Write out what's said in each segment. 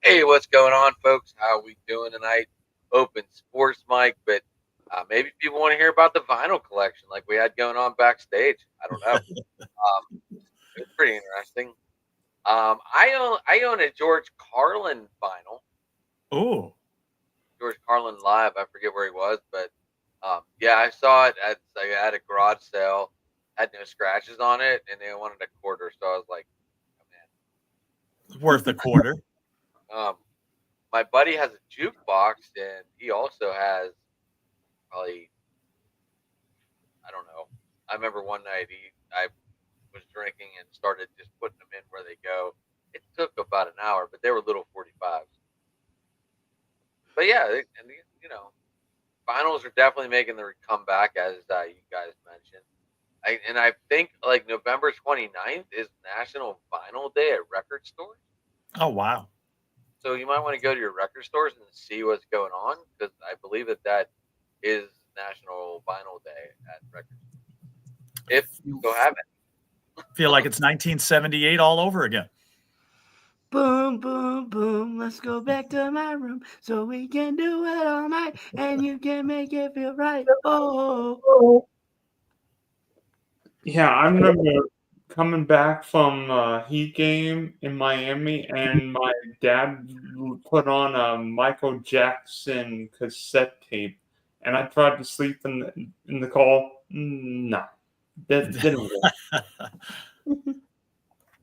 Hey, what's going on, folks? How we doing tonight? Open sports mic, but maybe people want to hear about the vinyl collection like we had going on backstage. I don't know. It's pretty interesting. I own a George Carlin vinyl. Oh, George Carlin live. I forget where he was, but yeah, I saw it at a garage sale. Had no scratches on it, and they wanted a quarter, so I was like, oh, worth a quarter. man. My buddy has a jukebox, and he also has probably, I don't know. I remember one night I was drinking and started just putting them in where they go. It took about an hour, but they were little 45s. But yeah, vinyls are definitely making their comeback, as you guys mentioned. I think like November 29th is National Vinyl Day at record stores. Oh, wow. So you might want to go to your record stores and see what's going on, because I believe that is National Vinyl Day at record stores. If you go have it. Feel like it's 1978 all over again. Boom, boom, boom. Let's go back to my room so we can do it all night and you can make it feel right. Oh. Yeah, I remember coming back from a Heat game in Miami, and my dad put on a Michael Jackson cassette tape, and I tried to sleep in the call. No, that didn't work.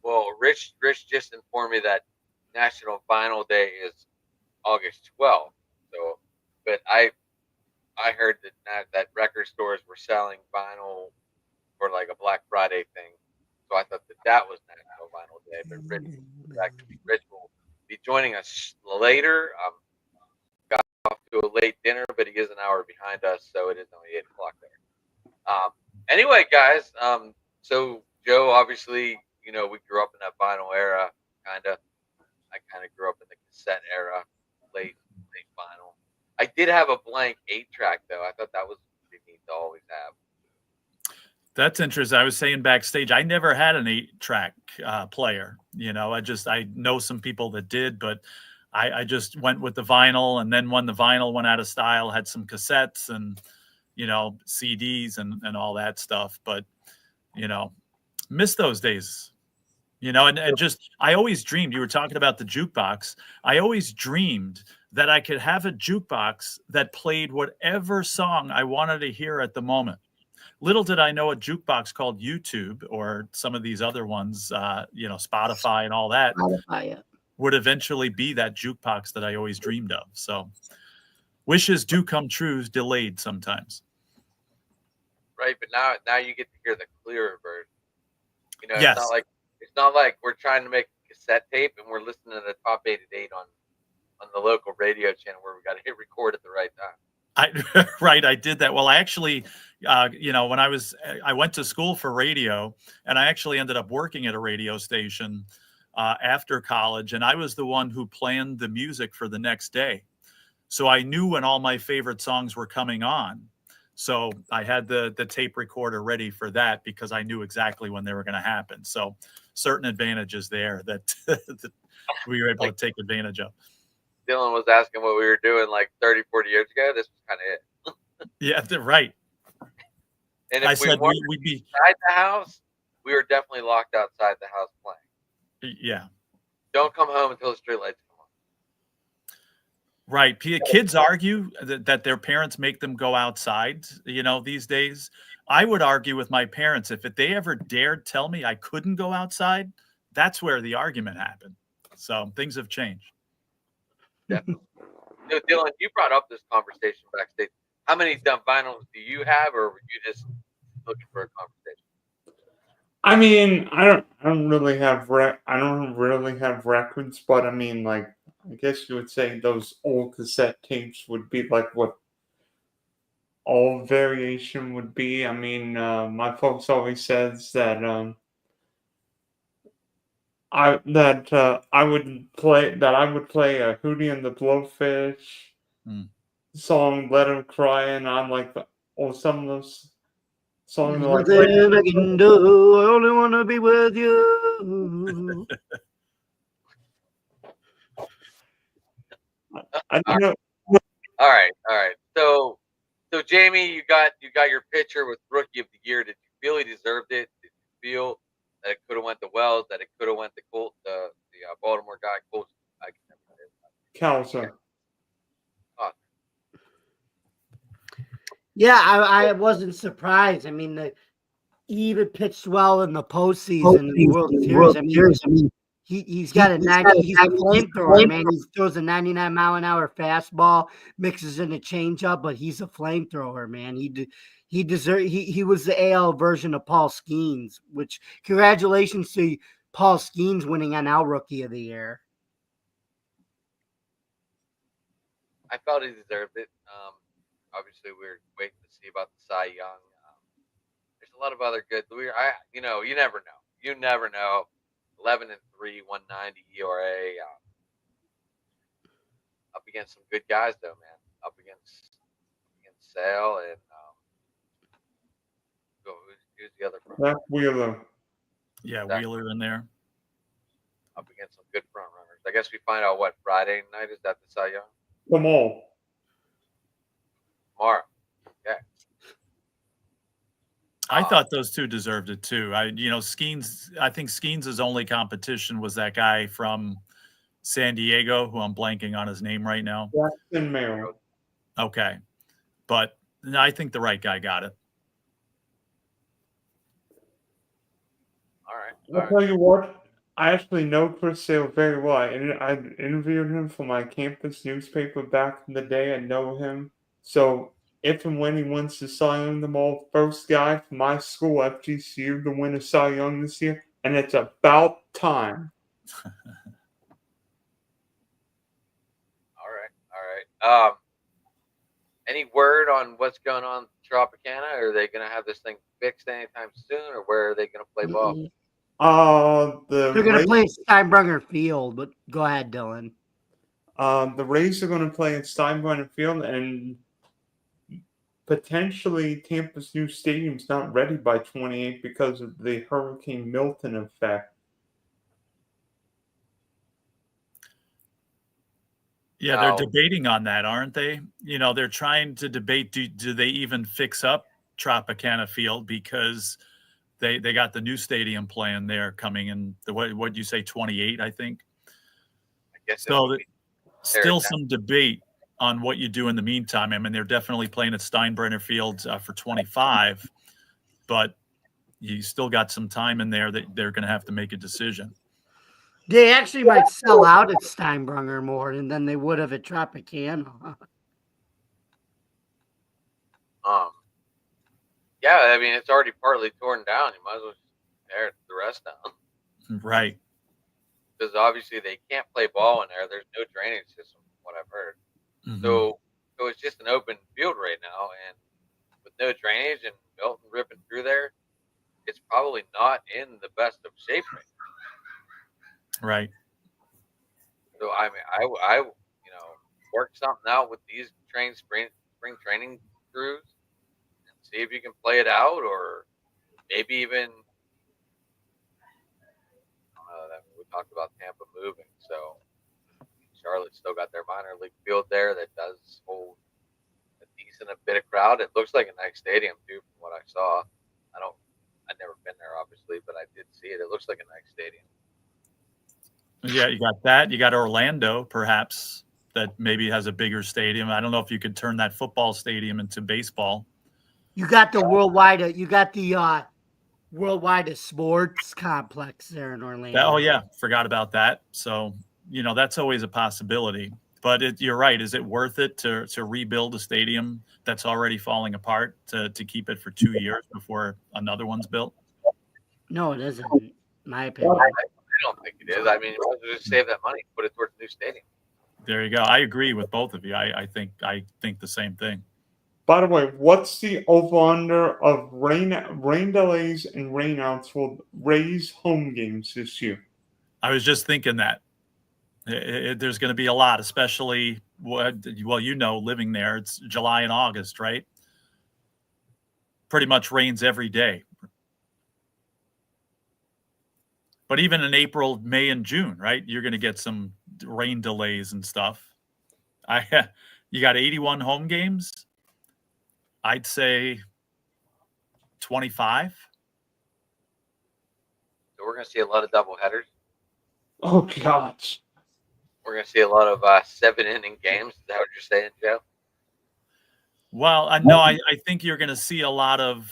Well, Rich just informed me that National Vinyl Day is August 12th. So, but I heard that record stores were selling vinyl for like a Black Friday thing. So I thought that was National Vinyl Day. But Rich will be joining us later. Got off to a late dinner, but he is an hour behind us, so it is only 8 o'clock there. Anyway, guys. So Joe, obviously, we grew up in that vinyl era, kind of. I kind of grew up in the cassette era, late vinyl. I did have a blank 8-track though. I thought that was pretty neat to always have. That's interesting. I was saying backstage, I never had an 8-track player. I know some people that did, but I just went with the vinyl. And then when the vinyl went out of style, had some cassettes and, CDs and all that stuff. But, miss those days. And just, I always dreamed, you were talking about the jukebox. I always dreamed that I could have a jukebox that played whatever song I wanted to hear at the moment. Little did I know a jukebox called YouTube or some of these other ones, Spotify and all that would eventually be that jukebox that I always dreamed of. So wishes do come true, delayed sometimes. Right. But now you get to hear the clearer version. Yes. It's not like we're trying to make a cassette tape and we're listening to the top 8 at 8 on the local radio channel where we got to hit record at the right time. I did that. Well, I actually, when I went to school for radio, and I actually ended up working at a radio station after college, and I was the one who planned the music for the next day. So I knew when all my favorite songs were coming on. So I had the tape recorder ready for that because I knew exactly when they were going to happen. So certain advantages there that we were able to take advantage of. Dylan was asking what we were doing like 30, 40 years ago. This was kind of it. Yeah, right. And if we'd be inside the house, we were definitely locked outside the house playing. Yeah. Don't come home until the street lights come on. Right. Kids argue that their parents make them go outside, these days. I would argue with my parents, if they ever dared tell me I couldn't go outside, that's where the argument happened. So things have changed. Definitely. Dylan, you brought up this conversation backstage. How many vinyls do you have, or were you just looking for a conversation? I mean, I don't really have records, but I mean, like, I guess you would say those old cassette tapes would be like what all variation would be. I mean, my folks always says that I would play a Hootie and the Blowfish song, Let 'Em Cry, and I'm like, some of those songs are like, I can do. I only want to be with you. I don't know. All right. So Jamie, you got your pitcher with Rookie of the Year. Did you feel he deserved it? Did you feel that it could have went to Wells? That it could have went to the Baltimore guy, Colts? I can never say it. Kelso. Oh, Yeah, I wasn't surprised. I mean, he even pitched well in the postseason in the World Series. I mean, he's got a 90. He's a flamethrower, man. He throws a 99-mile-an-hour fastball, mixes in a changeup, but he's a flamethrower, man. He deserved. He was the AL version of Paul Skeens. Which congratulations to Paul Skeens winning NL Rookie of the Year. I felt he deserved it. Obviously, we're waiting to see about the Cy Young. There's a lot of other good. You never know. You never know. 11-3, 190 ERA. Up against some good guys, though, man. Up against Sale and who's the other front? Zach Wheeler. Yeah, Wheeler in there. Up against some good front runners. I guess we find out what Friday night is that the Cy Young? Tomorrow. Okay. I thought those two deserved it too. Skeens. I think Skeens' only competition was that guy from San Diego, who I'm blanking on his name right now. Jackson Merrill. Okay, but I think the right guy got it. All right. I'll tell you what. I actually know Chris Sale very well. I interviewed him for my campus newspaper back in the day. I know him. So if and when he wins the Cy Young, the first guy from my school, FGCU, to win a Cy Young this year, and it's about time. All right. Any word on what's going on in Tropicana? Are they going to have this thing fixed anytime soon, or where are they going to play ball? They're going to play at Steinbruner Field, but go ahead, Dylan. The Rays are going to play at Steinbruner Field, and potentially Tampa's new stadium's not ready by 28 because of the Hurricane Milton effect. Yeah, they're debating on that, aren't they? They're trying to debate, do they even fix up Tropicana Field, because they got the new stadium plan there coming in, what you say, 28, I think? I guess so. Still some debate on what you do in the meantime. I mean, they're definitely playing at Steinbrenner Field for 25, but you still got some time in there that they're going to have to make a decision. They actually might sell out at Steinbruner more than they would have at Tropicana. Yeah, I mean, it's already partly torn down. You might as well just tear the rest down. Right. Because obviously they can't play ball in there. There's no drainage system, from what I've heard. Mm-hmm. So it's just an open field right now, and with no drainage and Milton ripping through there, it's probably not in the best of shape right now. Right. So I mean, I work something out with these spring training crews and see if you can play it out, or maybe even. We talked about Tampa moving, so Charlotte's still got their minor league field there that does hold a decent bit of crowd. It looks like a nice stadium too, from what I saw. I've never been there, obviously, but I did see it. It looks like a nice stadium. Yeah, you got that. You got Orlando, perhaps, that maybe has a bigger stadium. I don't know if you could turn that football stadium into baseball. You got the worldwide. You got the worldwide sports complex there in Orlando. Oh yeah, forgot about that. So that's always a possibility. But you're right. Is it worth it to rebuild a stadium that's already falling apart to keep it for 2 years before another one's built? No, it isn't. In my opinion. I don't think it is. I mean, you might as well just save that money, put it towards a new stadium. There you go. I agree with both of you. I think the same thing. By the way, what's the over-under of rain delays and rainouts for Rays home games this year? I was just thinking that. There's going to be a lot, especially, living there, it's July and August, right? Pretty much rains every day. But even in April, May, and June, right? You're going to get some rain delays and stuff. You got 81 home games. I'd say 25. So we're going to see a lot of double headers. Oh gosh. We're going to see a lot of 7-inning games. Is that what you're saying, Joe? Well, no, I think you're going to see a lot of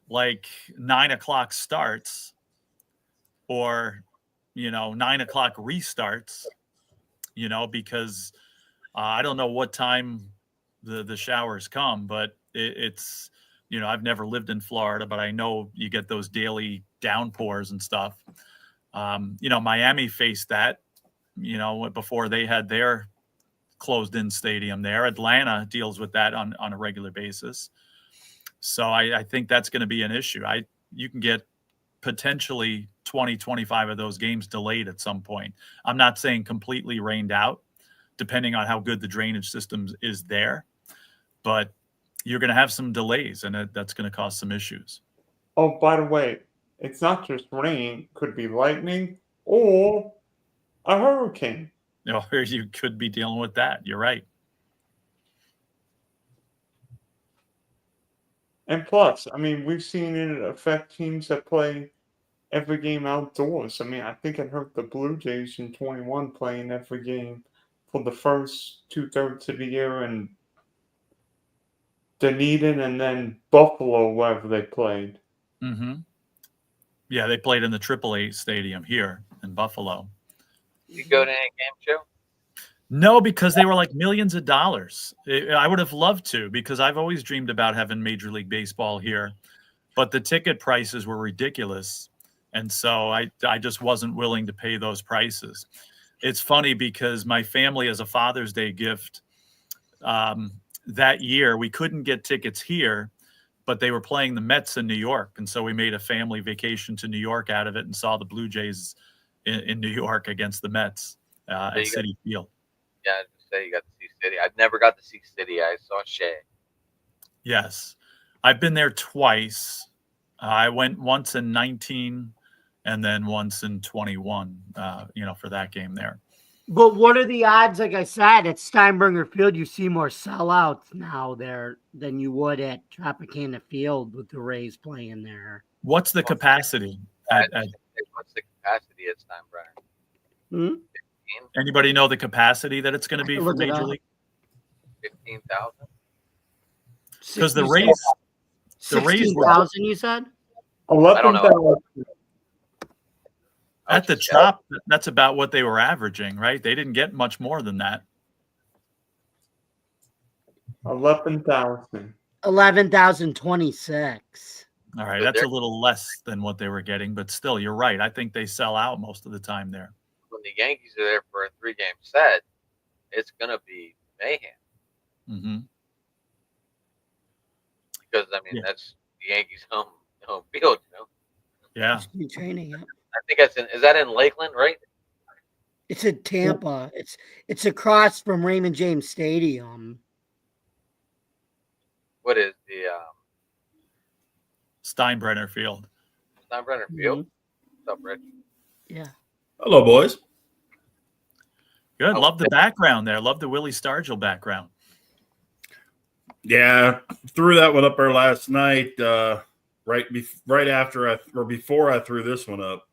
like 9 o'clock starts or, 9 o'clock restarts, because I don't know what time the showers come, but it's, I've never lived in Florida, but I know you get those daily downpours and stuff. Miami faced that, before they had their closed-in stadium there. Atlanta deals with that on a regular basis. So I think that's going to be an issue. You can get potentially 20, 25 of those games delayed at some point. I'm not saying completely rained out, depending on how good the drainage system is there. But you're going to have some delays, and that's going to cause some issues. Oh, by the way, it's not just rain. Could be lightning or a hurricane. You could be dealing with that. You're right. And plus, I mean, we've seen it affect teams that play every game outdoors. I mean, I think it hurt the Blue Jays in 21 playing every game for the first 2/3 of the year in Dunedin and then Buffalo, wherever they played. Mm-hmm. Yeah, they played in the AAA stadium here in Buffalo. You go to any game, Joe? No, because they were like millions of dollars. I would have loved to, because I've always dreamed about having Major League Baseball here, but the ticket prices were ridiculous. And so I just wasn't willing to pay those prices. It's funny because my family, as a Father's Day gift, that year we couldn't get tickets here, but they were playing the Mets in New York. And so we made a family vacation to New York out of it and saw the Blue Jays in New York against the Mets at Citi Field. Yeah, I just say you got to see City. I've never got to see City. I saw Shea. Yes. I've been there twice. I went once in 19 and then once in 21, for that game there. But what are the odds? Like I said, at Steinbrenner Field, you see more sellouts now there than you would at Tropicana Field with the Rays playing there. What's the capacity? What's the capacity at Steinbrenner? Hmm? Anybody know the capacity that it's going to be for Major League? 15,000. Because the Rays 16,000, you said? 11,000. At the top, that's about what they were averaging, right? They didn't get much more than that. 11,000. 11,026. All right, that's a little less than what they were getting, but still, you're right. I think they sell out most of the time there. When the Yankees are there for a 3-game set, it's going to be mayhem. Mm-hmm. Because, that's the Yankees' home field, Yeah. Training, yeah. I think is that in Lakeland, right? It's in Tampa. It's across from Raymond James Stadium. What is the Steinbrenner Field. Steinbrenner Field? What's up, Rich? Yeah. Hello, boys. Good. Love the background there. Love the Willie Stargell background. Yeah, threw that one up there last night, right after before I threw this one up.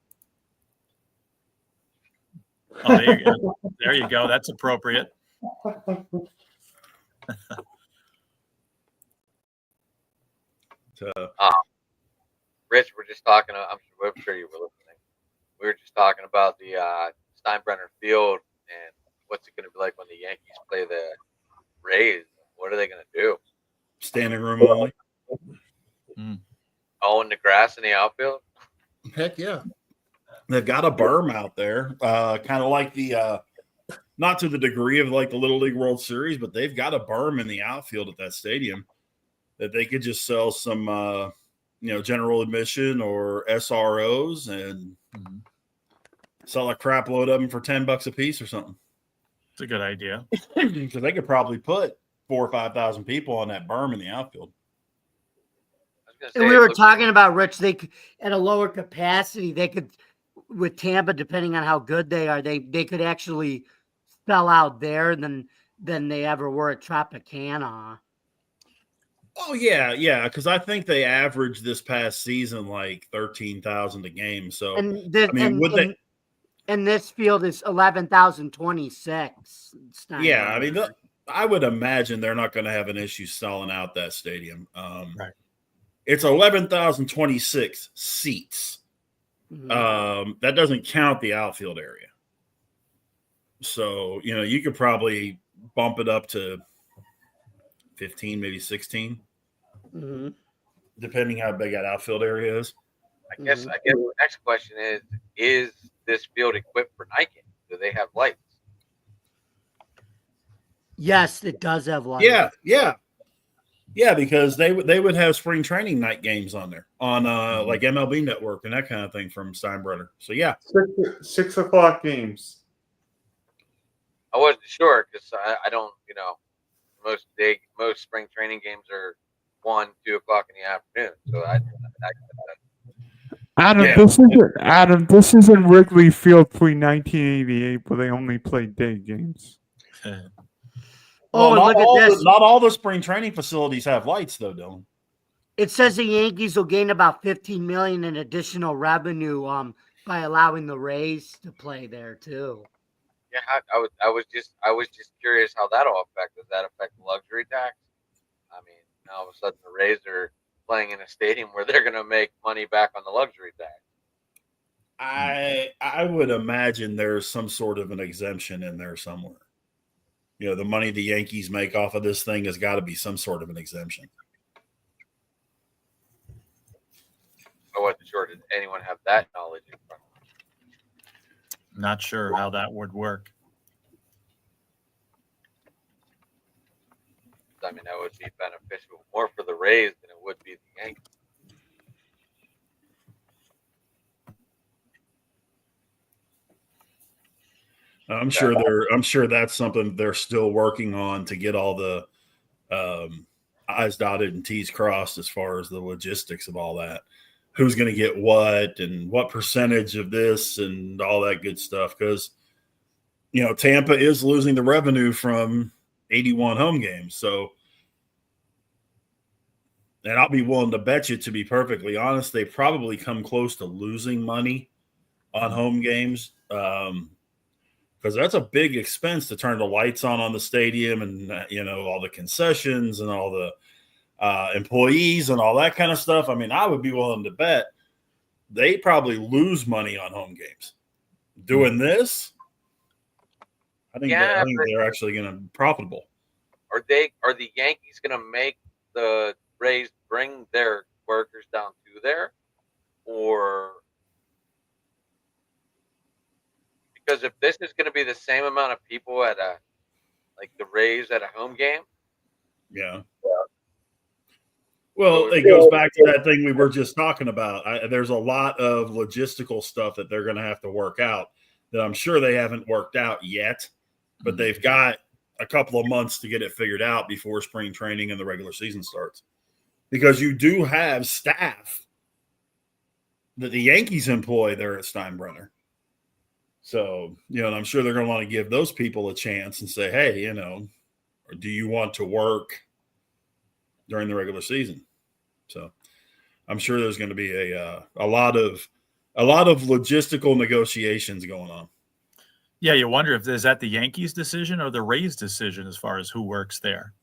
Oh, there you go. There you go. That's appropriate. Rich, we're just talking. I'm sure you were listening. We were just talking about the Steinbrenner Field and what's it going to be like when the Yankees play the Rays. What are they going to do? Standing room only. Own the grass in the outfield? Heck yeah. They've got a berm out there, kind of like the not to the degree of like the Little League World Series, but they've got a berm in the outfield at that stadium that they could just sell some general admission or SROs and sell a crap load of them for $10 a piece or something. It's a good idea. Because they could probably put 4,000 or 5,000 people on that berm in the outfield. And we were talking about, Rich, they could, at a lower capacity, they could, with Tampa, depending on how good they are, they could actually sell out there. And then than they ever were at Tropicana. Oh yeah, because I think they averaged this past season like 13,000 a game. So And this, I mean, would they? and this field is 11,026. Yeah, I mean, I would imagine they're not going to have an issue selling out that stadium. Right. It's 11,026 seats. Mhm. That doesn't count the outfield area. So, you could probably bump it up to 15, maybe 16, Mhm. depending how big that outfield area is. I guess the next question is this field equipped for night games? Do they have lights? Yes, it does have lights. Yeah, because they would have spring training night games on there on like MLB Network and that kind of thing from Steinbrenner. So yeah, 6 o'clock games. I wasn't sure because I don't, most spring training games are 1, 2 o'clock in the afternoon. So Adam, this isn't Wrigley Field pre-1988, where they only played day games. Oh, well, look at this. Not all the spring training facilities have lights, though, Dylan. It says the Yankees will gain about $15 million in additional revenue by allowing the Rays to play there too. yeah, I was just curious how that'll affect. Does that affect the luxury tax? I mean, now all of a sudden the Rays are playing in a stadium where they're going to make money back on the luxury tax. I would imagine there's some sort of an exemption in there somewhere. The money the Yankees make off of this thing has got to be some sort of an exemption. I wasn't sure. Did anyone have that knowledge in front of them? Not sure how that would work. I mean, that would be beneficial more for the Rays than it would be the Yankees. I'm sure that's something they're still working on to get all the I's dotted and T's crossed as far as the logistics of all that. Who's going to get what and what percentage of this and all that good stuff. Because, Tampa is losing the revenue from 81 home games. So, and I'll be willing to bet you, to be perfectly honest, they probably come close to losing money on home games. Because that's a big expense to turn the lights on the stadium and, all the concessions and all the employees and all that kind of stuff. I mean, I would be willing to bet they probably lose money on home games. Doing this, I think they're actually going to be profitable. Are the Yankees going to make the Rays bring their workers down to there? Or because if this is going to be the same amount of people at the Rays at a home game. Yeah. Well, it goes back to that thing we were just talking about. There's a lot of logistical stuff that they're going to have to work out that I'm sure they haven't worked out yet, but they've got a couple of months to get it figured out before spring training and the regular season starts. Because you do have staff that the Yankees employ there at Steinbrenner. So, and I'm sure they're going to want to give those people a chance and say, hey, or do you want to work during the regular season? So I'm sure there's going to be a lot of logistical negotiations going on. Yeah, you wonder if is that the Yankees' decision or the Rays' decision as far as who works there.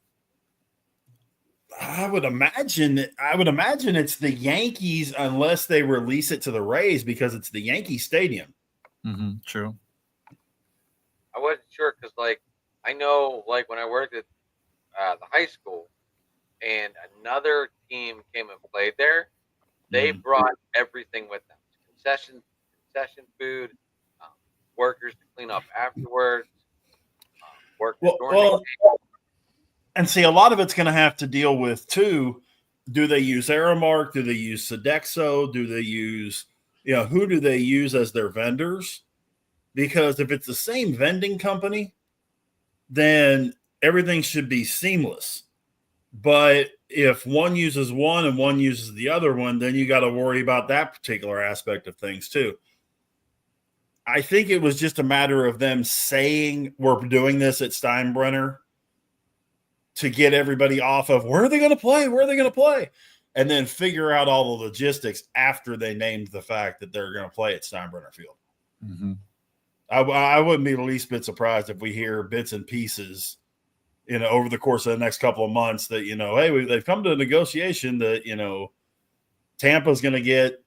I would imagine it's the Yankees unless they release it to the Rays because it's the Yankee Stadium. Mm-hmm, true. I wasn't sure because, I know, when I worked at the high school and another team came and played there, they brought everything with them: concession food, workers to clean up afterwards, workers during and see, a lot of it's going to have to deal with too. Do they use Aramark? Do they use Sodexo? Do they use who do they use as their vendors? Because if it's the same vending company, then everything should be seamless. But if one uses one and one uses the other one, then you got to worry about that particular aspect of things too. I think it was just a matter of them saying we're doing this at Steinbrenner to get everybody off of where are they going to play? Where are they going to play? And then figure out all the logistics after they named the fact that they're going to play at Steinbrenner Field. Mm-hmm. I wouldn't be the least bit surprised if we hear bits and pieces, over the course of the next couple of months that, hey, they've come to a negotiation that, Tampa's going to get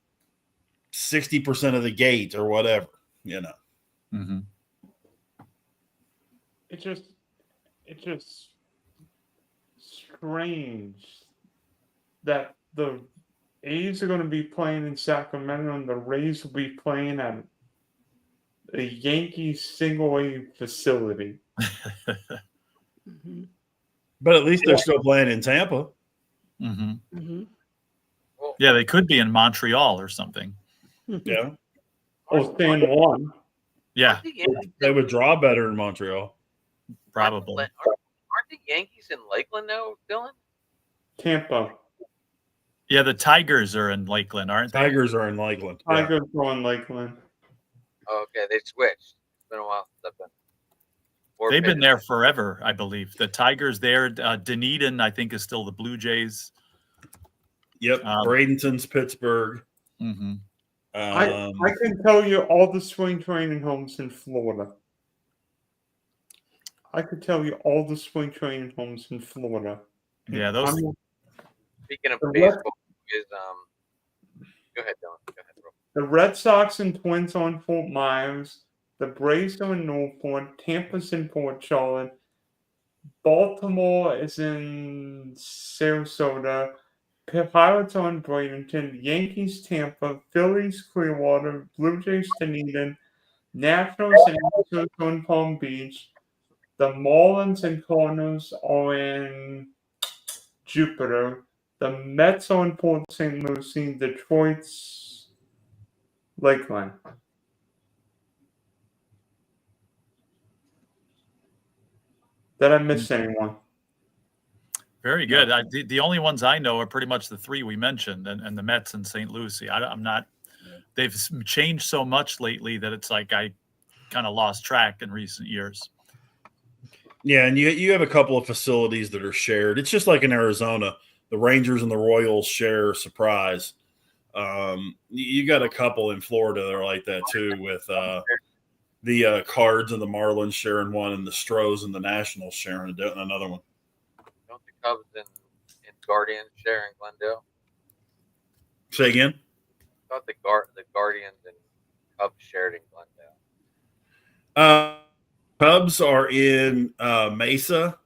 60% of the gate or whatever, Mm-hmm. It's just strange that the A's are going to be playing in Sacramento and the Rays will be playing at a Yankees single-A facility. Mhm. But at least they're still playing in Tampa. Mm-hmm. Mhm. Well, Yeah, they could be in Montreal or something. Yeah. Oh, San Juan. Yeah, aren't the Yankees They in- would draw better in Montreal. probably. Aren't the Yankees in Lakeland now, Dylan? Tampa. Yeah, the Tigers are in Lakeland, aren't they? Tigers are in Lakeland. Yeah. Tigers going Lakeland. Oh, okay, they switched. It's been a while since I've been. Or They've been been- there forever, I believe. The Tigers there. Dunedin, I think, is still the Blue Jays. Yep. Bradenton's Pittsburgh. Mm-hmm. I can tell you all the spring training homes in Florida. I could tell you all the spring training homes in Florida. Yeah, those. Speaking of The baseball, is go ahead, Dylan. Go ahead, bro. The Red Sox and Twins are in Fort Myers. The Braves are in Norfolk. Tampa's in Port Charlotte. Baltimore is in Sarasota. Pirates are in Bradenton. Yankees, Tampa. Phillies, Clearwater. Blue Jays, Dunedin. Nationals and Astros are in Palm Beach. The Marlins and Cardinals are in Jupiter. The Mets are in Port St. Lucie. Detroit's Lakeland. Did I miss anyone? Very good. The only ones I know are pretty much the three we mentioned, and the Mets and St. Lucie. I'm not. They've changed so much lately that it's like I kind of lost track in recent years. Yeah, and you have a couple of facilities that are shared. It's just like in Arizona, the Rangers and the Royals share Surprise. You got a couple in Florida that are like that too, with the Cards and the Marlins sharing one, and the Stros and the Nationals sharing another one. Don't the Cubs and Guardians share in Glendale? Say again? I thought the Guardians and Cubs shared in Glendale. Cubs are in Mesa,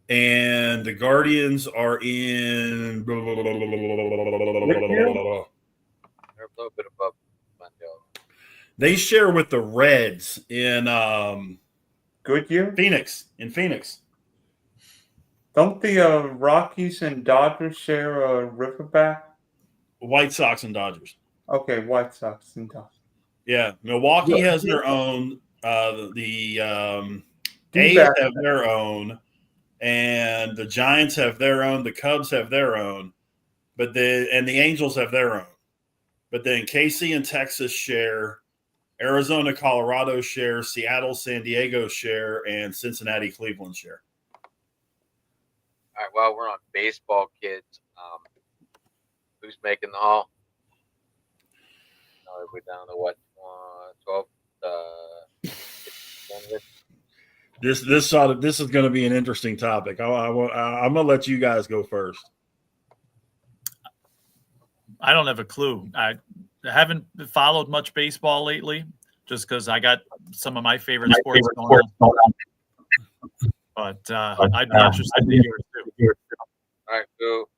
and the Guardians are in. They're a little bit above Glendale. They share with the Reds in Goodyear? Phoenix. In Phoenix. Don't the Rockies and Dodgers share a Riverback? White Sox and Dodgers. Okay, White Sox and Dodgers. Yeah, Milwaukee has their own. The A's D-back. have their own, and the Giants have their own. The Cubs have their own, and the Angels have their own. But then KC and Texas share, Arizona, Colorado share, Seattle, San Diego share, and Cincinnati, Cleveland share. All right, well, we're on baseball, kids. Who's making the Hall? We're down to what? 12. This is going to be an interesting topic. I'm going to let you guys go first. I don't have a clue. I haven't followed much baseball lately, just because I got some of my favorite sports going on. But I'd be interested to hear too. All right, go.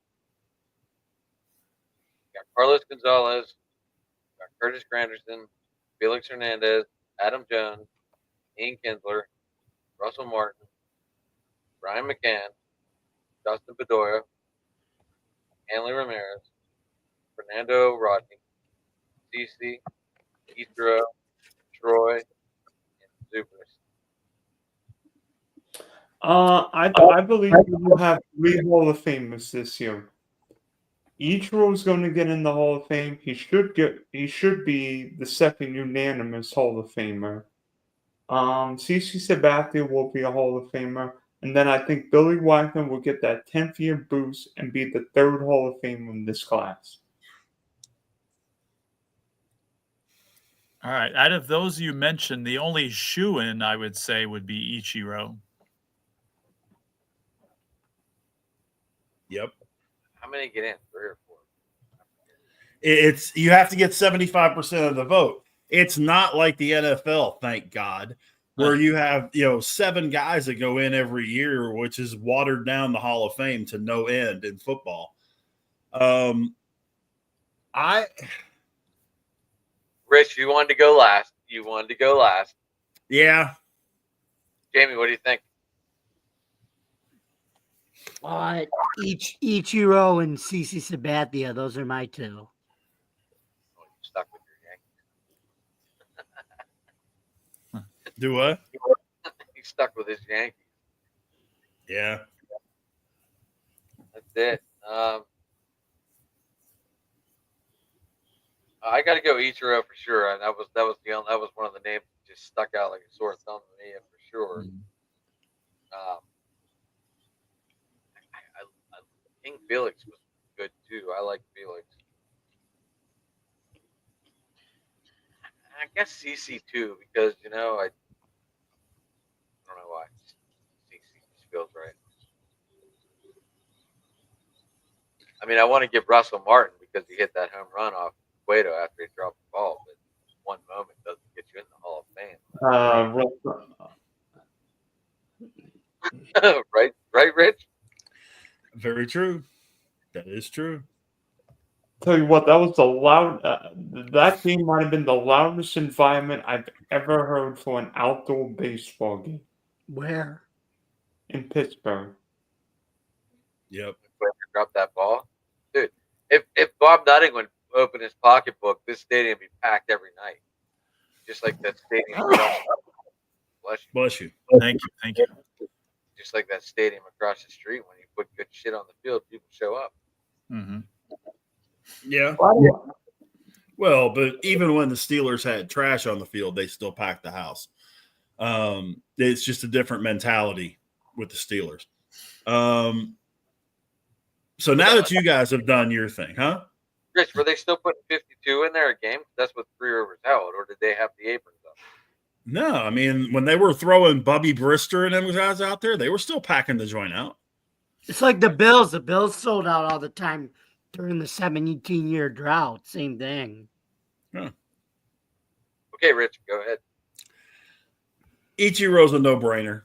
Got Carlos Gonzalez, got Curtis Granderson, Felix Hernandez, Adam Jones, Ian Kinsler, Russell Martin, Brian McCann, Dustin Bedoya, Hanley Ramirez, Fernando Rodney, CC, Isra, Troy, and Zubris. I believe we will have 3 Hall of Famers this year. Ichiro is going to get in the Hall of Fame. He should be the second unanimous Hall of Famer. CC Sabathia will be a Hall of Famer, And then I think Billy Wagner will get that 10th year boost and be the third Hall of Fame in this class. All right. Out of those you mentioned, the only shoe-in I would say would be Ichiro. Yep. How many get in? 3 or 4? It's you have to get 75% of the vote. It's not like the NFL, thank God, where you have 7 guys that go in every year, which is watered down the Hall of Fame to no end in football. Rich, you wanted to go last. Yeah. Jamie, what do you think? Ichiro and CC Sabathia, those are my 2. Oh, you're stuck with your Yankees. Do what? He's stuck with his Yankees. Yeah. That's it. I got to go Ichiro for sure, and that was one of the names that just stuck out like a sore thumb to me for sure. King Felix was good too. I like Felix. I guess CC too because I don't know why CC just feels right. I mean, I want to give Russell Martin because he hit that home run off Cueto after he dropped the ball, but one moment doesn't get you in the Hall of Fame. Right, Rich? Very true. That is true. Tell you what, that was the loud. That game might have been the loudest environment I've ever heard for an outdoor baseball game. Where? In Pittsburgh. Yep. Drop that ball, dude. If Bob Nutting would open his pocketbook, this stadium would be packed every night, just like that stadium. Bless you. Thank you. Just like that stadium across the street, when you put good shit on the field, people show up. Mm-hmm. Yeah. Well, but even when the Steelers had trash on the field, they still packed the house. It's just a different mentality with the Steelers. So now that you guys have done your thing, huh? Rich, were they still putting 52 in there a game? That's what Three Rivers held, or did they have the aprons up? No, I mean, when they were throwing Bubby Brister and them guys out there, they were still packing the joint out. It's like the Bills. The Bills sold out all the time during the 17-year drought. Same thing. Huh. Okay, Rich, go ahead. Ichiro's a no-brainer.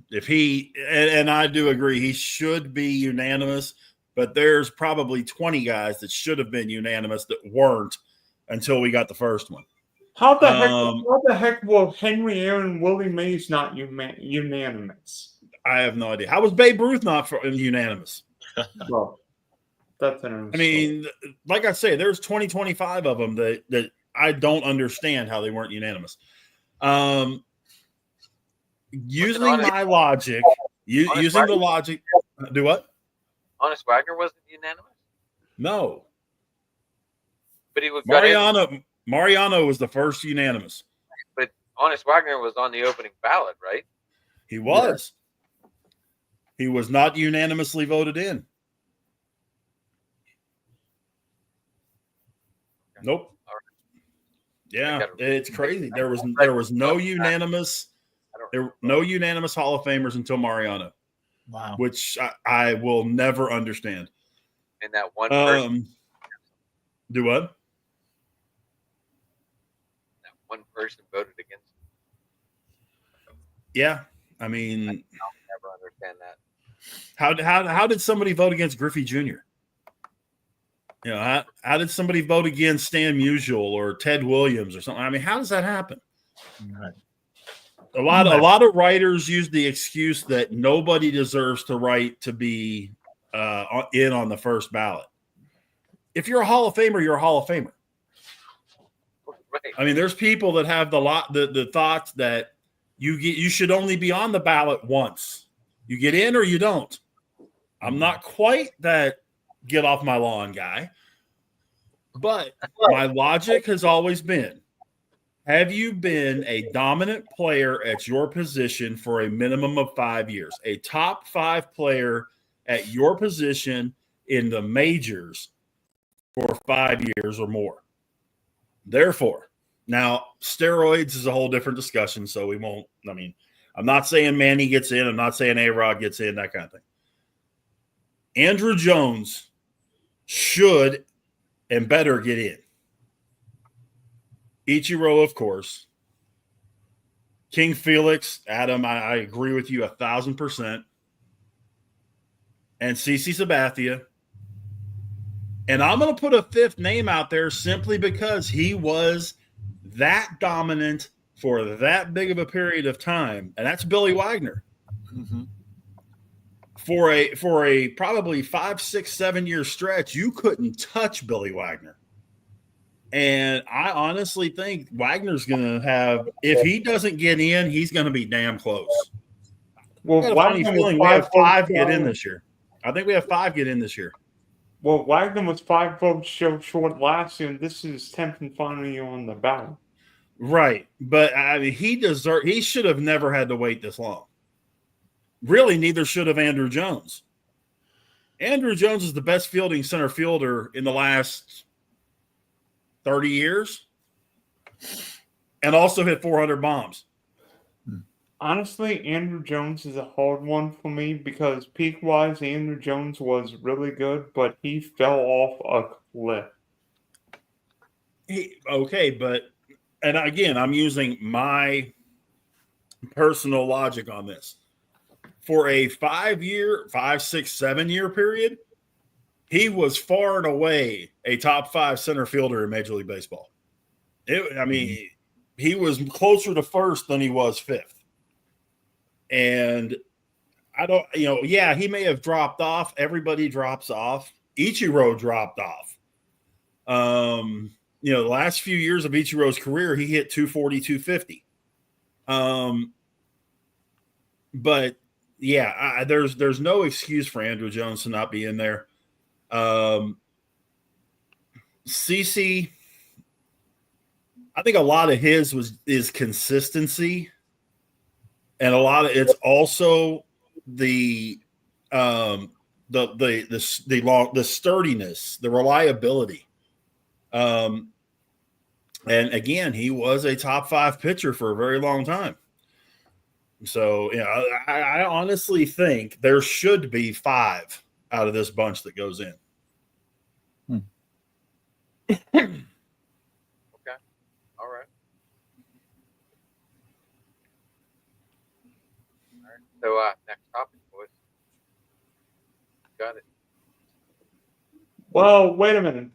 If he and I do agree, he should be unanimous, but there's probably 20 guys that should have been unanimous that weren't until we got the first one. How the heck will Henry Aaron Willie Mays not unanimous? I have no idea. How was Babe Ruth not unanimous? Well, that's an I mean, like I say, there's 25 of them that I don't understand how they weren't unanimous. Using my logic, using the logic, do what? Honest Wagner wasn't unanimous? No. But he was Mariano was the first unanimous. But Honest Wagner was on the opening ballot, right? He was. Yeah. He was not unanimously voted in. Nope. Yeah, it's crazy. There was no unanimous Hall of Famers until Mariano. Wow. Which I will never understand. And that one person. Do what? That one person voted against him. Yeah. I mean, I'll never understand that. How did somebody vote against Griffey Jr.? How did somebody vote against Stan Musial or Ted Williams or something? I mean, how does that happen? Right. A lot of writers use the excuse that nobody deserves the right to be in on the first ballot. If you're a Hall of Famer, you're a Hall of Famer. Right. I mean, there's people that have the thoughts that you should only be on the ballot once. You get in or you don't. I'm not quite that get off my lawn guy, but my logic has always been Have you been a dominant player at your position for a minimum of 5 years? A top 5 player at your position in the majors for 5 years or more. Therefore, now steroids is a whole different discussion, so we won't. I mean, I'm not saying Manny gets in. I'm not saying A-Rod gets in, that kind of thing. Andrew Jones should and better get in. Ichiro, of course. King Felix, Adam, I agree with you 1,000%. And CC Sabathia. And I'm going to put a fifth name out there simply because he was that dominant for that big of a period of time, and that's Billy Wagner. Mm-hmm. For a probably 5, 6, 7 year stretch, you couldn't touch Billy Wagner. And I honestly think Wagner's going to have, if he doesn't get in, he's going to be damn close. Well, I got a funny feeling we have 5 get in this year. I think we have 5 get in this year. Well, Wagner was 5 votes short last year, and this is 10th and final year on the ballot. Right. But I mean, he should have never had to wait this long. Really, neither should have Andrew Jones. Andrew Jones is the best fielding center fielder in the last 30 years and also hit 400 bombs. Honestly, Andrew Jones is a hard one for me because peak-wise, Andrew Jones was really good, but he fell off a cliff. Okay, but and again, I'm using my personal logic on this. For a 5-year, 5, 6, 7 year period, he was far and away a top 5 center fielder in Major League Baseball. He was closer to first than he was fifth. And I don't, he may have dropped off. Everybody drops off. Ichiro dropped off. The last few years of Ichiro's career, he hit 240, 250. But yeah, there's no excuse for Andrew Jones to not be in there. CC, I think a lot of his is consistency, and a lot of it's also the sturdiness, the reliability. And again, he was a top 5 pitcher for a very long time. So, I honestly think there should be 5 out of this bunch that goes in. Okay. All right. So, next topic, boys. Got it. Well, wait a minute.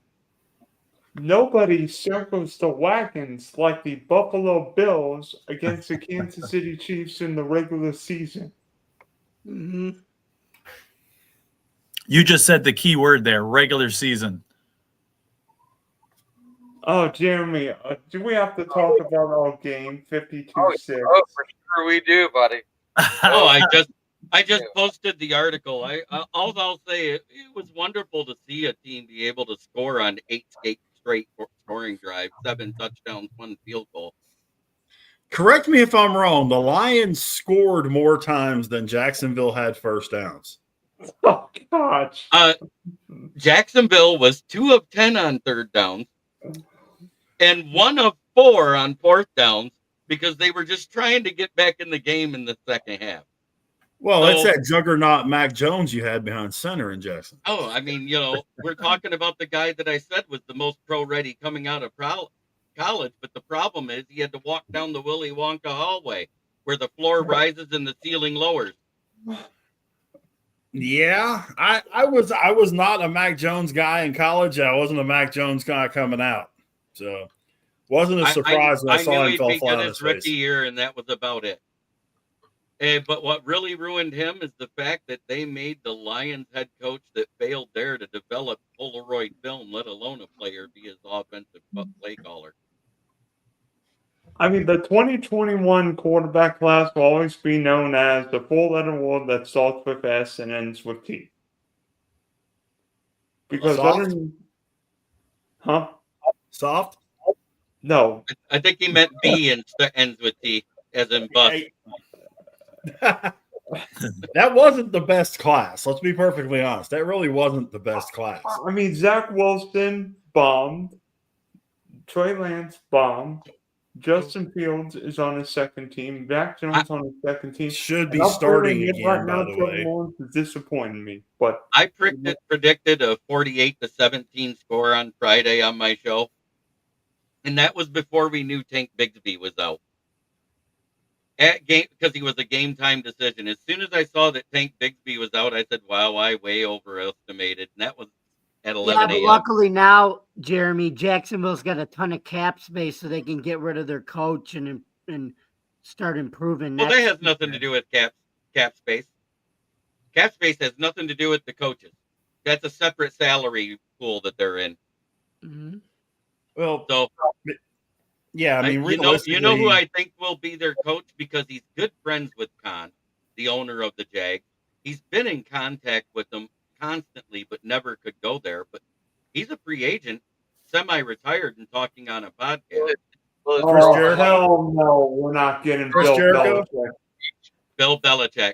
Nobody circles the wagons like the Buffalo Bills against the Kansas City Chiefs in the regular season. Mm-hmm. You just said the key word there, regular season. Oh, Jeremy, do we have to talk about our game 52-6? Oh, for sure we do, buddy. I just posted the article. All I'll say, it was wonderful to see a team be able to score on 8 straight scoring drives, 7 touchdowns, 1 field goal. Correct me if I'm wrong. The Lions scored more times than Jacksonville had first downs. Oh, gosh. Jacksonville was 2 of 10 on third downs and 1 of 4 on fourth downs because they were just trying to get back in the game in the second half. Well, it's that juggernaut Mac Jones you had behind center in Jackson. Oh, I mean, we're talking about the guy that I said was the most pro-ready coming out of college, but the problem is he had to walk down the Willy Wonka hallway where the floor rises and the ceiling lowers. Yeah, I was not a Mac Jones guy in college. I wasn't a Mac Jones guy coming out, so wasn't a surprise when I saw him fall flat on his face. Rookie year, and that was about it. But what really ruined him is the fact that they made the Lions head coach that failed there to develop Polaroid film, let alone a player be his offensive play caller. I mean, the 2021 quarterback class will always be known as the 4-letter word that starts with S and ends with T. Because Soft? Soft? No. I think he meant B and ends with T, as in bus. That wasn't the best class. Let's be perfectly honest. That really wasn't the best class. I mean, Zach Wilson bombed. Trey Lance bombed. Justin Fields is on his second team. Mac Jones on his second team. Should be And I'll starting tell you again, right by now, the Trevor way. Lawrence is disappointing me. But I predicted a 48-17 score on Friday on my show, and that was before we knew Tank Bigsby was out. At game, because he was a game time decision. As soon as I saw that Tank Bigsby was out, I said, "Wow, I way overestimated." And that was at 11 Yeah, but a.m. luckily now, Jeremy, Jacksonville's got a ton of cap space, so they can get rid of their coach and start improving. Well, that next has nothing to year. do with cap space. Cap space has nothing to do with the coaches. That's a separate salary pool that they're in. Mhm. Well, So yeah, I mean, you realistically, know who I think will be their coach because he's good friends with Khan, the owner of the Jags. He's been in contact with them constantly, but never could go there. But he's a free agent, semi-retired, and talking on a podcast. Well, Chris oh, Jericho? hell no, we're not getting Chris Bill Jericho? Belichick. Bill Belichick.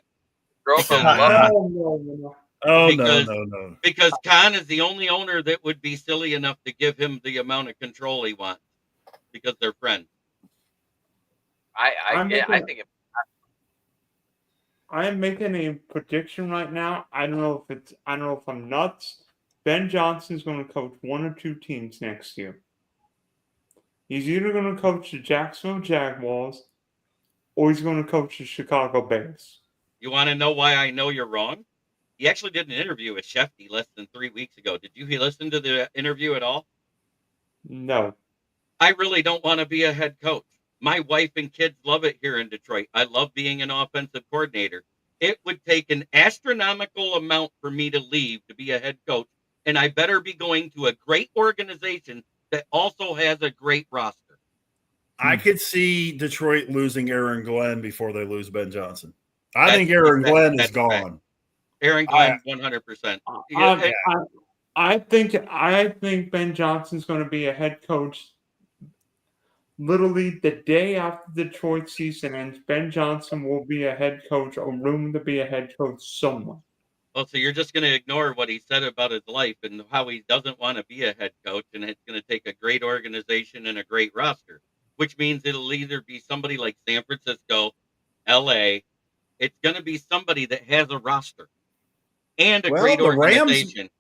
girlfriend Because- loves Hell no, no. oh because- no. Because Khan is the only owner that would be silly enough to give him the amount of control he wants because they're friends. I think it, I am making a prediction right now. I don't know if I'm nuts. Ben Johnson's going to coach one or two teams next year. He's either going to coach the Jacksonville Jaguars or he's going to coach the Chicago Bears. You want to know why I know you're wrong? He actually did an interview with Shefty less than 3 weeks ago. Did you listen to the interview at all? No. I really don't want to be a head coach. My wife and kids love it here in Detroit. I love being an offensive coordinator. It would take an astronomical amount for me to leave to be a head coach, and I better be going to a great organization that also has a great roster. I could see Detroit losing Aaron Glenn before they lose Ben Johnson. I That's- think Aaron Glenn is that's gone. Aaron Glenn, 100%. I think Ben Johnson's going to be a head coach. Literally the day after the Detroit season ends, Ben Johnson will be a head coach or room to be a head coach somewhere. Well, so you're just going to ignore what he said about his life and how he doesn't want to be a head coach, and it's going to take a great organization and a great roster, which means it'll either be somebody like San Francisco, LA. It's going to be somebody that has a roster and a great the organization.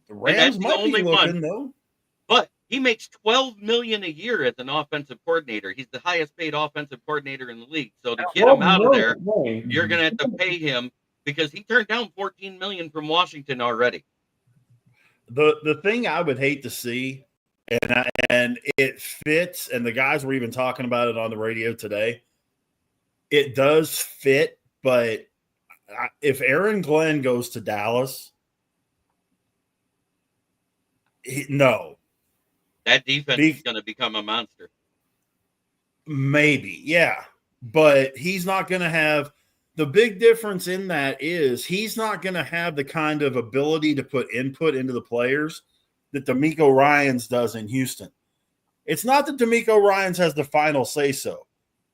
The that's Rams the might be only looking though. But he makes $12 million a year as an offensive coordinator. He's the highest paid offensive coordinator in the league. So to get him out of there, you're going to have to pay him because he turned down $14 million from Washington already. The thing I would hate to see, and it fits, and the guys were even talking about it on the radio today. It does fit, but if Aaron Glenn goes to Dallas, no. That defense is going to become a monster. Maybe, yeah. But he's not going to have – the big difference in that is he's not going to have the kind of ability to put input into the players that DeMeco Ryans does in Houston. It's not that DeMeco Ryans has the final say-so,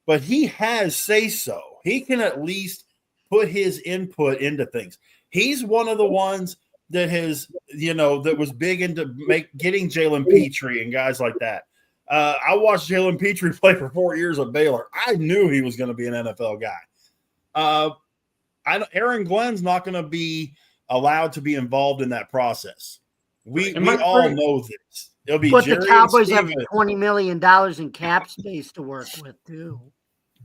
but he has say-so. He can at least put his input into things. He's one of the ones – that has, that was big into getting Jalen Petrie and guys like that. I watched Jalen Petrie play for 4 years at Baylor. I knew he was going to be an NFL guy. Aaron Glenn's not going to be allowed to be involved in that process. We all know this. It'll be but Jerry the Cowboys and have Steven. $20 million in cap space to work with too.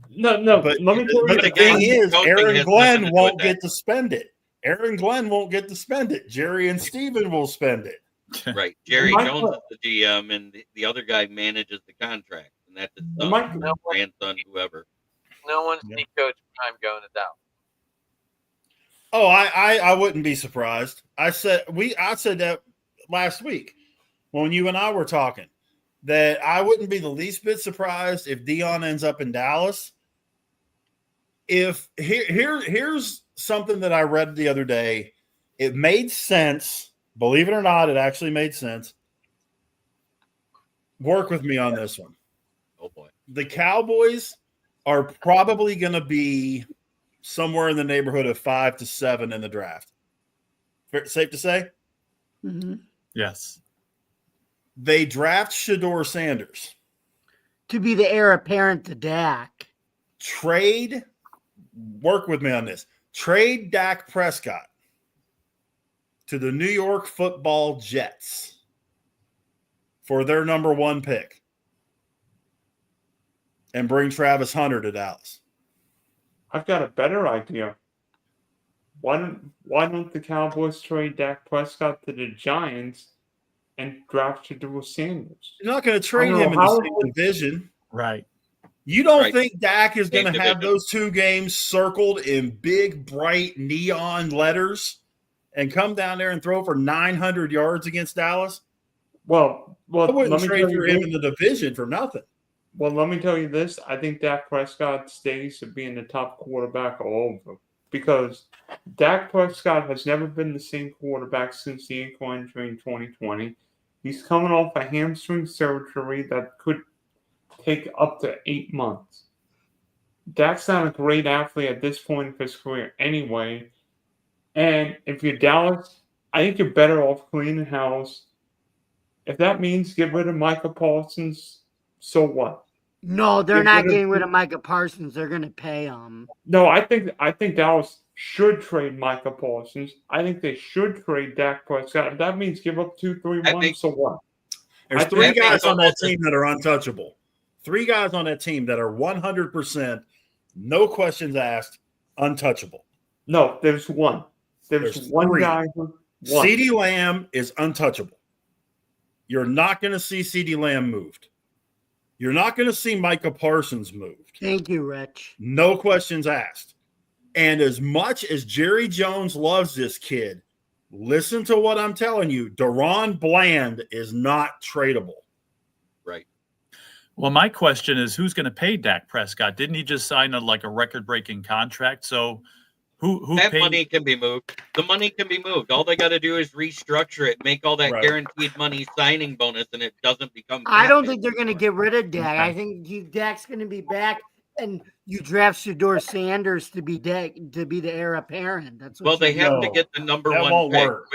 No, But let me tell you the thing is, coaching Aaron has Glenn nothing to do won't with that. get to spend it. Aaron Glenn won't get to spend it. Jerry and Steven will spend it. Right. Jerry My Jones que- is the GM, and the other guy manages the contract, and that's his son, My- grandson, whoever. no one's Yeah. seen Coach Prime going to Dallas. Oh, I wouldn't be surprised. I said that last week when you and I were talking, that I wouldn't be the least bit surprised if Dion ends up in Dallas. If here's something that I read the other day. It made sense. Believe it or not, it actually made sense. Work with me on this one. Oh boy. The Cowboys are probably going to be somewhere in the neighborhood of 5 to 7 in the draft. Safe to say? Mm-hmm. Yes. They draft Shedeur Sanders. To be the heir apparent to Dak. Trade, work with me on this. Trade Dak Prescott to the New York Football Jets for their number 1 pick and bring Travis Hunter to Dallas. I've got a better idea. Why don't the Cowboys trade Dak Prescott to the Giants and draft Shedeur Sanders? You're not going to trade him in the same division. Right. You don't think Dak is going to Same have division. those 2 games circled in big, bright neon letters and come down there and throw for 900 yards against Dallas? Well, I let wouldn't me trade tell for you him this. in the division for nothing. Well, let me tell you this. I think Dak Prescott stays to being the top quarterback all over. Because Dak Prescott has never been the same quarterback since the ankle injury in 2020. He's coming off a hamstring surgery that could take up to 8 months. Dak's not a great athlete at this point of his career anyway. And if you're Dallas, I think you're better off cleaning house. If that means get rid of Micah Parsons, so what? No, they're Get not rid of- getting rid of Micah Parsons. They're going to pay him. No, I think Dallas should trade Micah Parsons. I think they should trade Dak Prescott. If that means give up 2-3 I months, think- so what? There's I 3 think- guys on that team that are untouchable. 3 guys on that team that are 100%, no questions asked, untouchable. No, there's one. There's one 3. guy who CeeDee Lamb is untouchable. You're not going to see CeeDee Lamb moved. You're not going to see Micah Parsons moved. Thank you, Rich. No questions asked. And as much as Jerry Jones loves this kid, listen to what I'm telling you. Deron Bland is not tradable. Right. Well, my question is, who's going to pay Dak Prescott? Didn't he just sign a record-breaking contract? So who That paid? money can be moved. The money can be moved. All they got to do is restructure it, make all that Right. guaranteed money signing bonus, and it doesn't become. I don't cap think they're going to get rid of Dak. Okay. I think Dak's going to be back, and you draft Shedeur Sanders to be Dak, to be the heir apparent. That's what Well, they you have No, to get the number that 1 won't pick, work.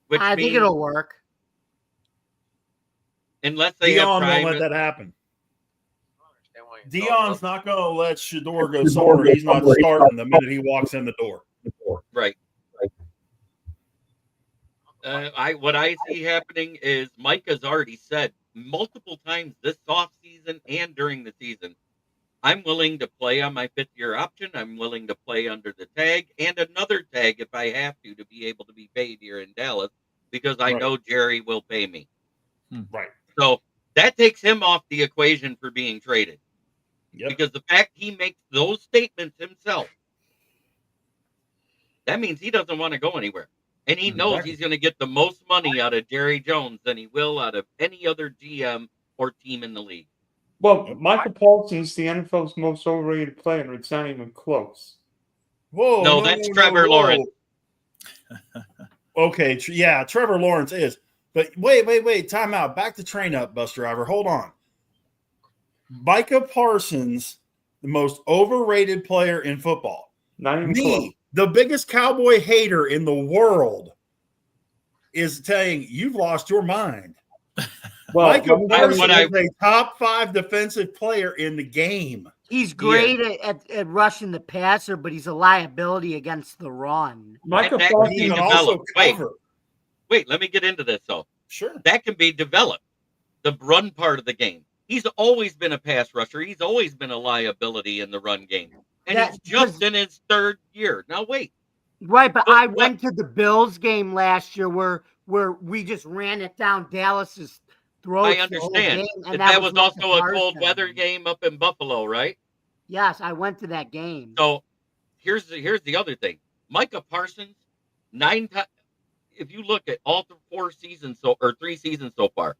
which I means think it'll work. unless they Dion have won't private. let that happen. I don't understand why you Dion's not going to let Shedeur go somewhere he's not starting the minute he walks in the door. Right. What I see happening is Mike has already said multiple times this offseason and during the season, I'm willing to play on my 5th-year option. I'm willing to play under the tag and another tag if I have to be able to be paid here in Dallas because I Right. know Jerry will pay me. Right. So that takes him off the equation for being traded. Yep. Because the fact he makes those statements himself, that means he doesn't want to go anywhere. And he knows Exactly. he's going to get the most money out of Jerry Jones than he will out of any other GM or team in the league. Well, Michael Parsons, the NFL's most overrated player, and it's not even close. Whoa. No, that's Trevor Lawrence. Okay. Yeah, Trevor Lawrence is. But wait. Time out. Back to train up, bus driver. Hold on. Micah Parsons, the most overrated player in football. Not even close. Me, the biggest Cowboy hater in the world, is saying you've lost your mind. Well, Micah let me tell you- Parsons is a top 5 defensive player in the game. He's great at rushing the passer, but he's a liability against the run. Micah that- Parsons, He can developed. also cover. Wait, let me get into this, though. Sure. That can be developed. The run part of the game. He's always been a pass rusher. He's always been a liability in the run game. And That- he's just in his 3rd year. Now, wait. Right, but But I what- went to the Bills game last year where we just ran it down Dallas's throats. I the whole understand. game, and But that was Micah also a cold Parsons. weather game up in Buffalo, right? Yes, I went to that game. So here's the other thing. Micah Parsons, 9 times. If you look at all 3 seasons so far,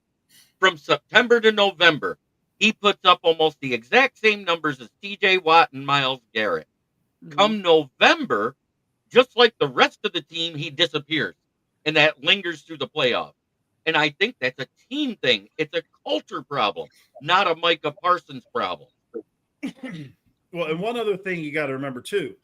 from September to November, he puts up almost the exact same numbers as TJ Watt and Myles Garrett. Come November, just like the rest of the team, he disappears. And that lingers through the playoffs. And I think that's a team thing. It's a culture problem, not a Micah Parsons problem. Well, and one other thing you got to remember too,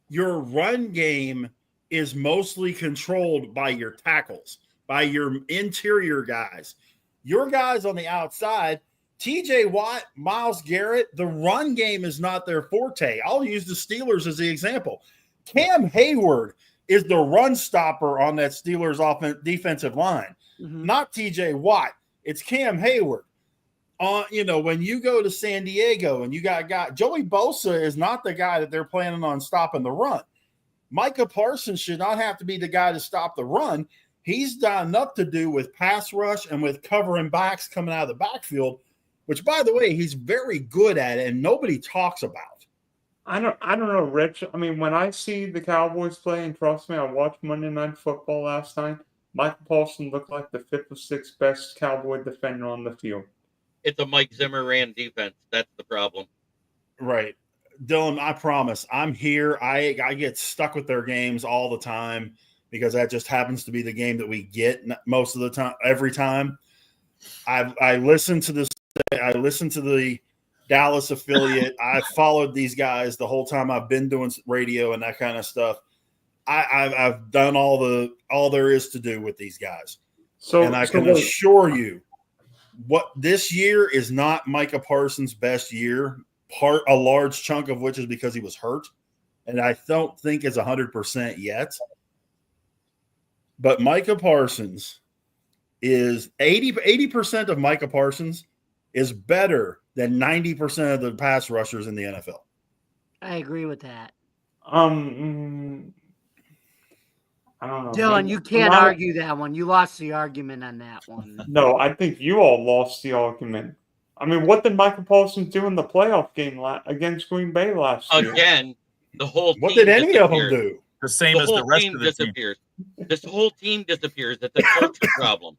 your run game is mostly controlled by your tackles, by your interior guys. Your guys on the outside, TJ Watt, Myles Garrett, the run game is not their forte. I'll use the Steelers as the example. Cam Hayward is the run stopper on that Steelers defensive line, not TJ Watt. It's Cam Hayward. When you go to San Diego and you got Joey Bosa is not the guy that they're planning on stopping the run. Micah Parsons should not have to be the guy to stop the run. He's done enough to do with pass rush and with covering backs coming out of the backfield, which, by the way, he's very good at it and nobody talks about. I don't know, Rich. I mean, when I see the Cowboys play, and trust me, I watched Monday Night Football last night, Michael Paulson looked like the 5th or 6th best Cowboy defender on the field. It's a Mike Zimmer ran defense. That's the problem. Right. Dylan, I promise I'm here. I get stuck with their games all the time because that just happens to be the game that we get most of the time, every time. I listen to this. I listen to the Dallas affiliate. I've followed these guys the whole time I've been doing radio and that kind of stuff. I've done all there is to do with these guys. And I can assure you, what this year is not Micah Parsons' best year. A large chunk of which is because he was hurt, and I don't think is 100% yet. But Micah Parsons is 80% of Micah Parsons is better than 90% of the pass rushers in the NFL. I agree with that. I don't know. Dylan, you can't argue that one. You lost the argument on that one. No, I think you all lost the argument. I mean, what did Michael Parsons do in the playoff game against Green Bay last year? Again, the whole team What did any of them do? The same as the rest of the team. disappears. This whole team disappears. It's a culture problem.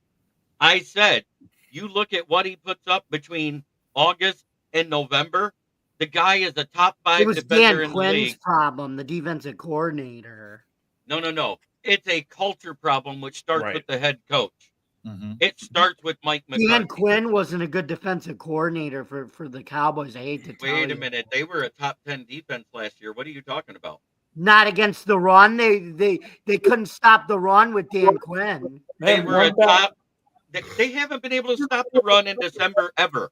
I said, you look at what he puts up between August and November. The guy is a top 5 It was defender Dan in the Quinn's league. problem, the defensive coordinator. No. It's a culture problem, which starts with the head coach. Mm-hmm. It starts with Mike McCarthy. Dan Quinn wasn't a good defensive coordinator for the Cowboys. I hate to tell you. Wait a minute. They were a top 10 defense last year. What are you talking about? Not against the run. They couldn't stop the run with Dan Quinn. They were a top. They haven't been able to stop the run in December ever.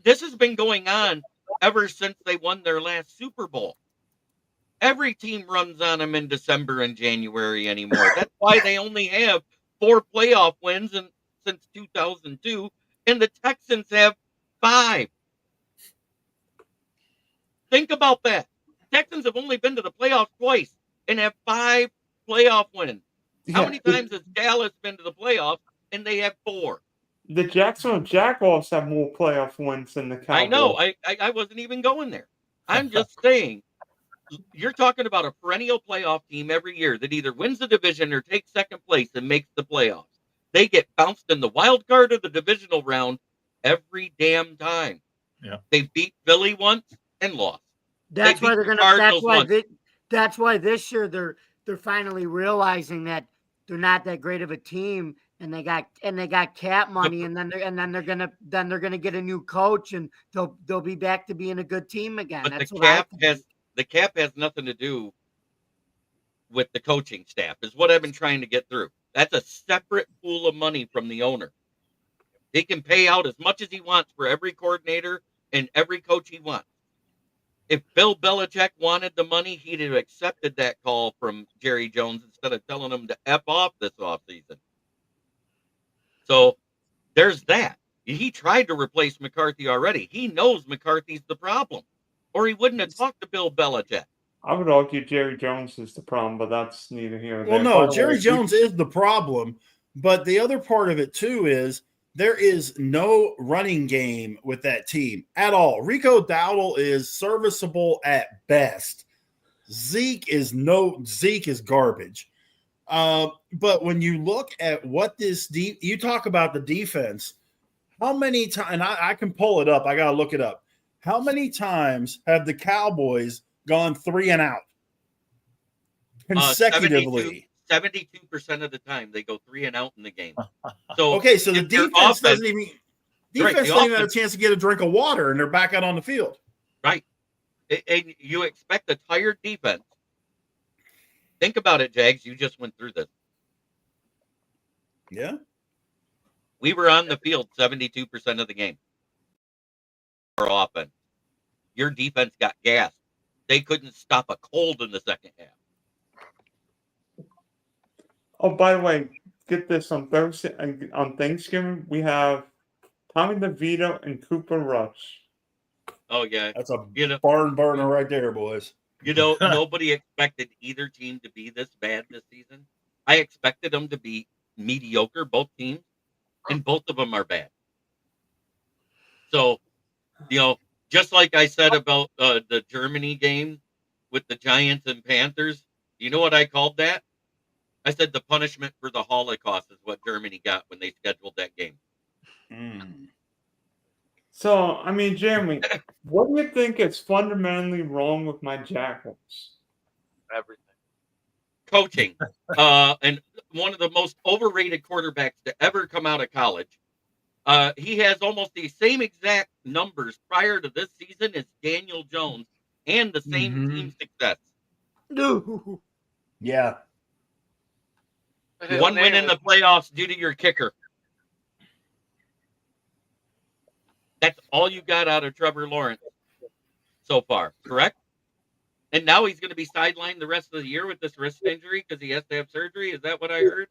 This has been going on ever since they won their last Super Bowl. Every team runs on them in December and January anymore. That's why they only have 4 playoff wins since 2002, and the Texans have 5. Think about that. Texans have only been to the playoffs twice and have 5 playoff wins. How many times has Dallas been to the playoffs and they have 4? The Jacksonville Jaguars have more playoff wins than the Cowboys. I know. I wasn't even going there. I'm just saying, you're talking about a perennial playoff team every year that either wins the division or takes second place and makes the playoffs. They get bounced in the wild card or the divisional round every damn time. Yeah. They beat Philly once and lost. That's They why beat they're the gonna. Cardinals once. That's why this year they're finally realizing that they're not that great of a team, and they got cap money, and then they're gonna get a new coach, and they'll be back to being a good team again. But That's the cap has nothing to do with the coaching staff, is what I've been trying to get through. That's a separate pool of money from the owner. He can pay out as much as he wants for every coordinator and every coach he wants. If Bill Belichick wanted the money, he'd have accepted that call from Jerry Jones instead of telling him to F off this offseason. So there's that. He tried to replace McCarthy already. He knows McCarthy's the problem, or he wouldn't have talked to Bill Belichick. I would argue Jerry Jones is the problem, but that's neither here nor there. Well, no, Jerry Jones is the problem, but the other part of it too is there is no running game with that team at all. Rico Dowdle is serviceable at best. Zeke is garbage. But when you look at what you talk about the defense, how many times, and I can pull it up, I got to look it up. How many times have the Cowboys gone 3 and out consecutively? 72% of the time they go 3 and out in the game. So Okay, so the if your defense offense- doesn't even Right, defense the doesn't even have a offense- chance to get a drink of water, and they're back out on the field. Right. And you expect a tired defense. Think about it, Jags. You just went through this. Yeah. We were on the field 72% of the game. Our offense. Your defense got gassed. They couldn't stop a cold in the second half. Oh, by the way, get this on Thursday. On Thanksgiving, we have Tommy DeVito and Cooper Rush. Oh yeah. That's a You know, barn burner right there, boys. nobody expected either team to be this bad this season. I expected them to be mediocre, both teams, and both of them are bad. So, just like I said about the Germany game with the Giants and Panthers, you know what I called that? I said the punishment for the Holocaust is what Germany got when they scheduled that game. So, I mean, Jeremy, what do you think is fundamentally wrong with my Jackals? Everything. Coaching. And one of the most overrated quarterbacks to ever come out of college. He has almost the same exact numbers prior to this season as Daniel Jones and the same team success. No. Yeah. But his One win name in the is- playoffs due to your kicker. That's all you got out of Trevor Lawrence so far, correct? And now he's going to be sidelined the rest of the year with this wrist injury because he has to have surgery. Is that what I heard?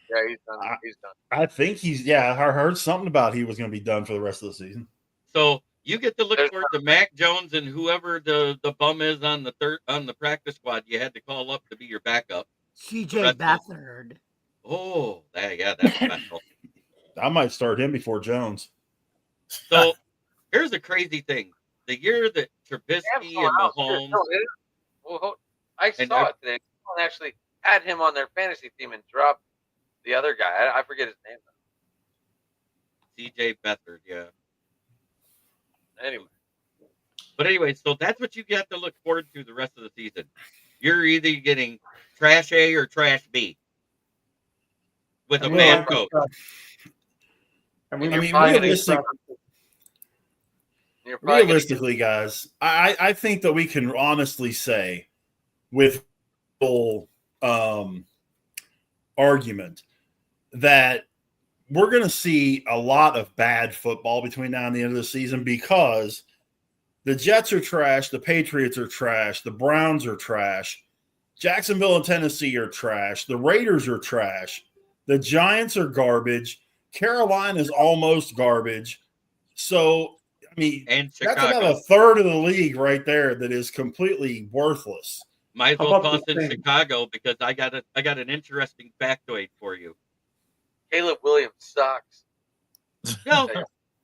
Yeah, he's done. He's done. I think I heard something about he was going to be done for the rest of the season. So you get to look forward to Mac Jones and whoever the bum is on the practice squad you had to call up to be your backup. CJ Beathard. Oh, that's special. I might start him before Jones. So here's the crazy thing: the year that Trubisky Yeah, and Mahomes, I saw it today. Someone actually had him on their fantasy team and dropped the other guy. I forget his name. CJ Beathard, yeah. Anyway, So that's what you got to look forward to the rest of the season. You're either getting trash A or trash B with a bad coach. Realistically, guys, I think that we can honestly say with full argument that we're going to see a lot of bad football between now and the end of the season because the Jets are trash, the Patriots are trash, the Browns are trash, Jacksonville and Tennessee are trash, the Raiders are trash, the Giants are garbage, Carolina's almost garbage. So, I mean, that's about a third of the league right there that is completely worthless. Might as well toss in Chicago because I got an interesting factoid for you. Caleb Williams sucks. No.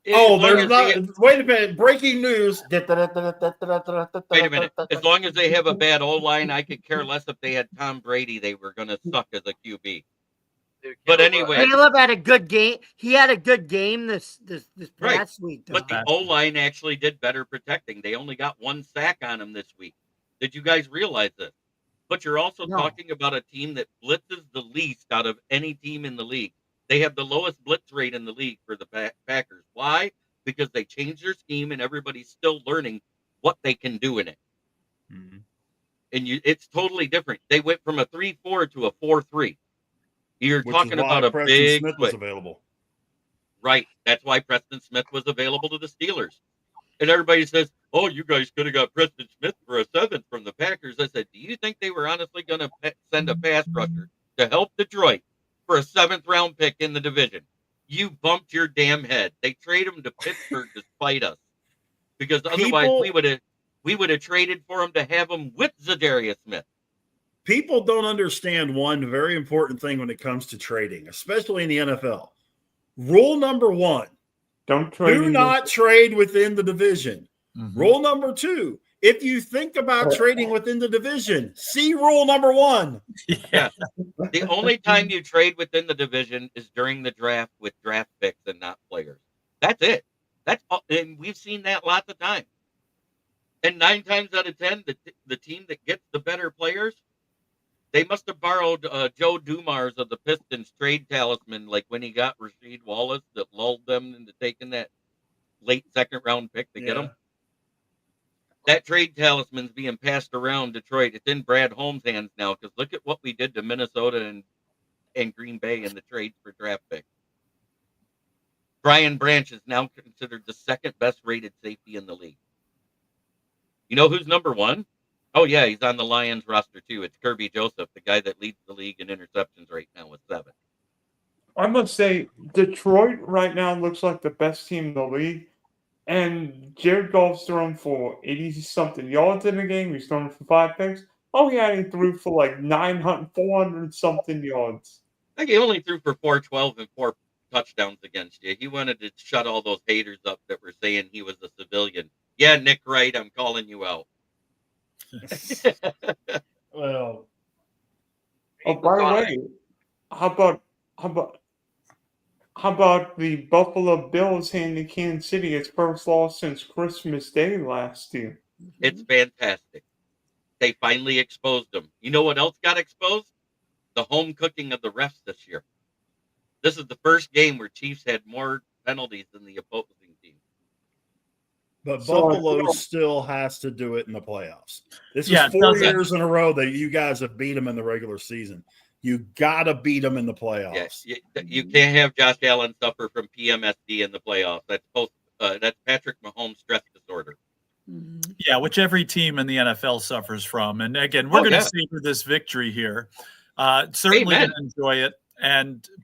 There's not. Wait a minute. Breaking news. Wait a minute. As long as they have a bad O-line, I could care less if they had Tom Brady. They were going to suck as a QB. But anyway, Caleb had a good game. He had a good game this past week. Though. But the O-line actually did better protecting. They only got 1 sack on him this week. Did you guys realize this? But you're also talking about a team that blitzes the least out of any team in the league. They have the lowest blitz rate in the league for the Packers. Why? Because they changed their scheme and everybody's still learning what they can do in it. Mm-hmm. And it's totally different. They went from a 3-4 to a 4-3. You're talking about a big Smith was available. Right. That's why Preston Smith was available to the Steelers. And everybody says, oh, you guys could have got Preston Smith for a 7th from the Packers. I said, do you think they were honestly going to send a pass rusher to help Detroit for a 7th round pick in the division? You bumped your damn head. They traded him to Pittsburgh to spite us. Because otherwise we would have traded for him to have him with Zadarius Smith. People don't understand one very important thing when it comes to trading, especially in the NFL. Rule number 1. Do not trade within the division. Mm-hmm. Rule number 2. If you think about trading within the division, see rule number 1. Yeah. The only time you trade within the division is during the draft with draft picks and not players. That's it. And we've seen that lots of times. And 9 times out of 10, the team that gets the better players They must have borrowed Joe Dumars of the Pistons trade talisman, like when he got Rasheed Wallace, that lulled them into taking that late second round pick to get him. That trade talisman's being passed around Detroit. It's in Brad Holmes' hands now, because look at what we did to Minnesota and Green Bay in the trades for draft picks. Brian Branch is now considered the second best rated safety in the league. You know who's number one? Oh, yeah, he's on the Lions roster, too. It's Kirby Joseph, the guy that leads the league in interceptions right now with 7. I must say, Detroit right now looks like the best team in the league. And Jared Goff's thrown for 80-something yards in the game. He's thrown for 5 picks. Oh, yeah, he threw for like 400-something yards. I think he only threw for 412 and 4 touchdowns against you. He wanted to shut all those haters up that were saying he was a civilian. Yeah, Nick Wright, I'm calling you out. Well, Oh, by the way, how about the Buffalo Bills handing Kansas City its first loss since Christmas Day last year? It's fantastic. They finally exposed them. You know what else got exposed? The home cooking of the refs this year. This is the first game where Chiefs had more penalties than the opposing team. but So, Buffalo still has to do it in the playoffs. This Yeah, is it 4 doesn't- years in a row that you guys have beat them in the regular season. You got to beat them in the Yeah, playoffs. you can't have Josh Allen suffer from PMSD in the playoffs. That's Patrick Mahomes' stress disorder. Yeah, which every team in the NFL suffers from. And again, we're going to savor this victory here. Certainly going Amen. to enjoy it.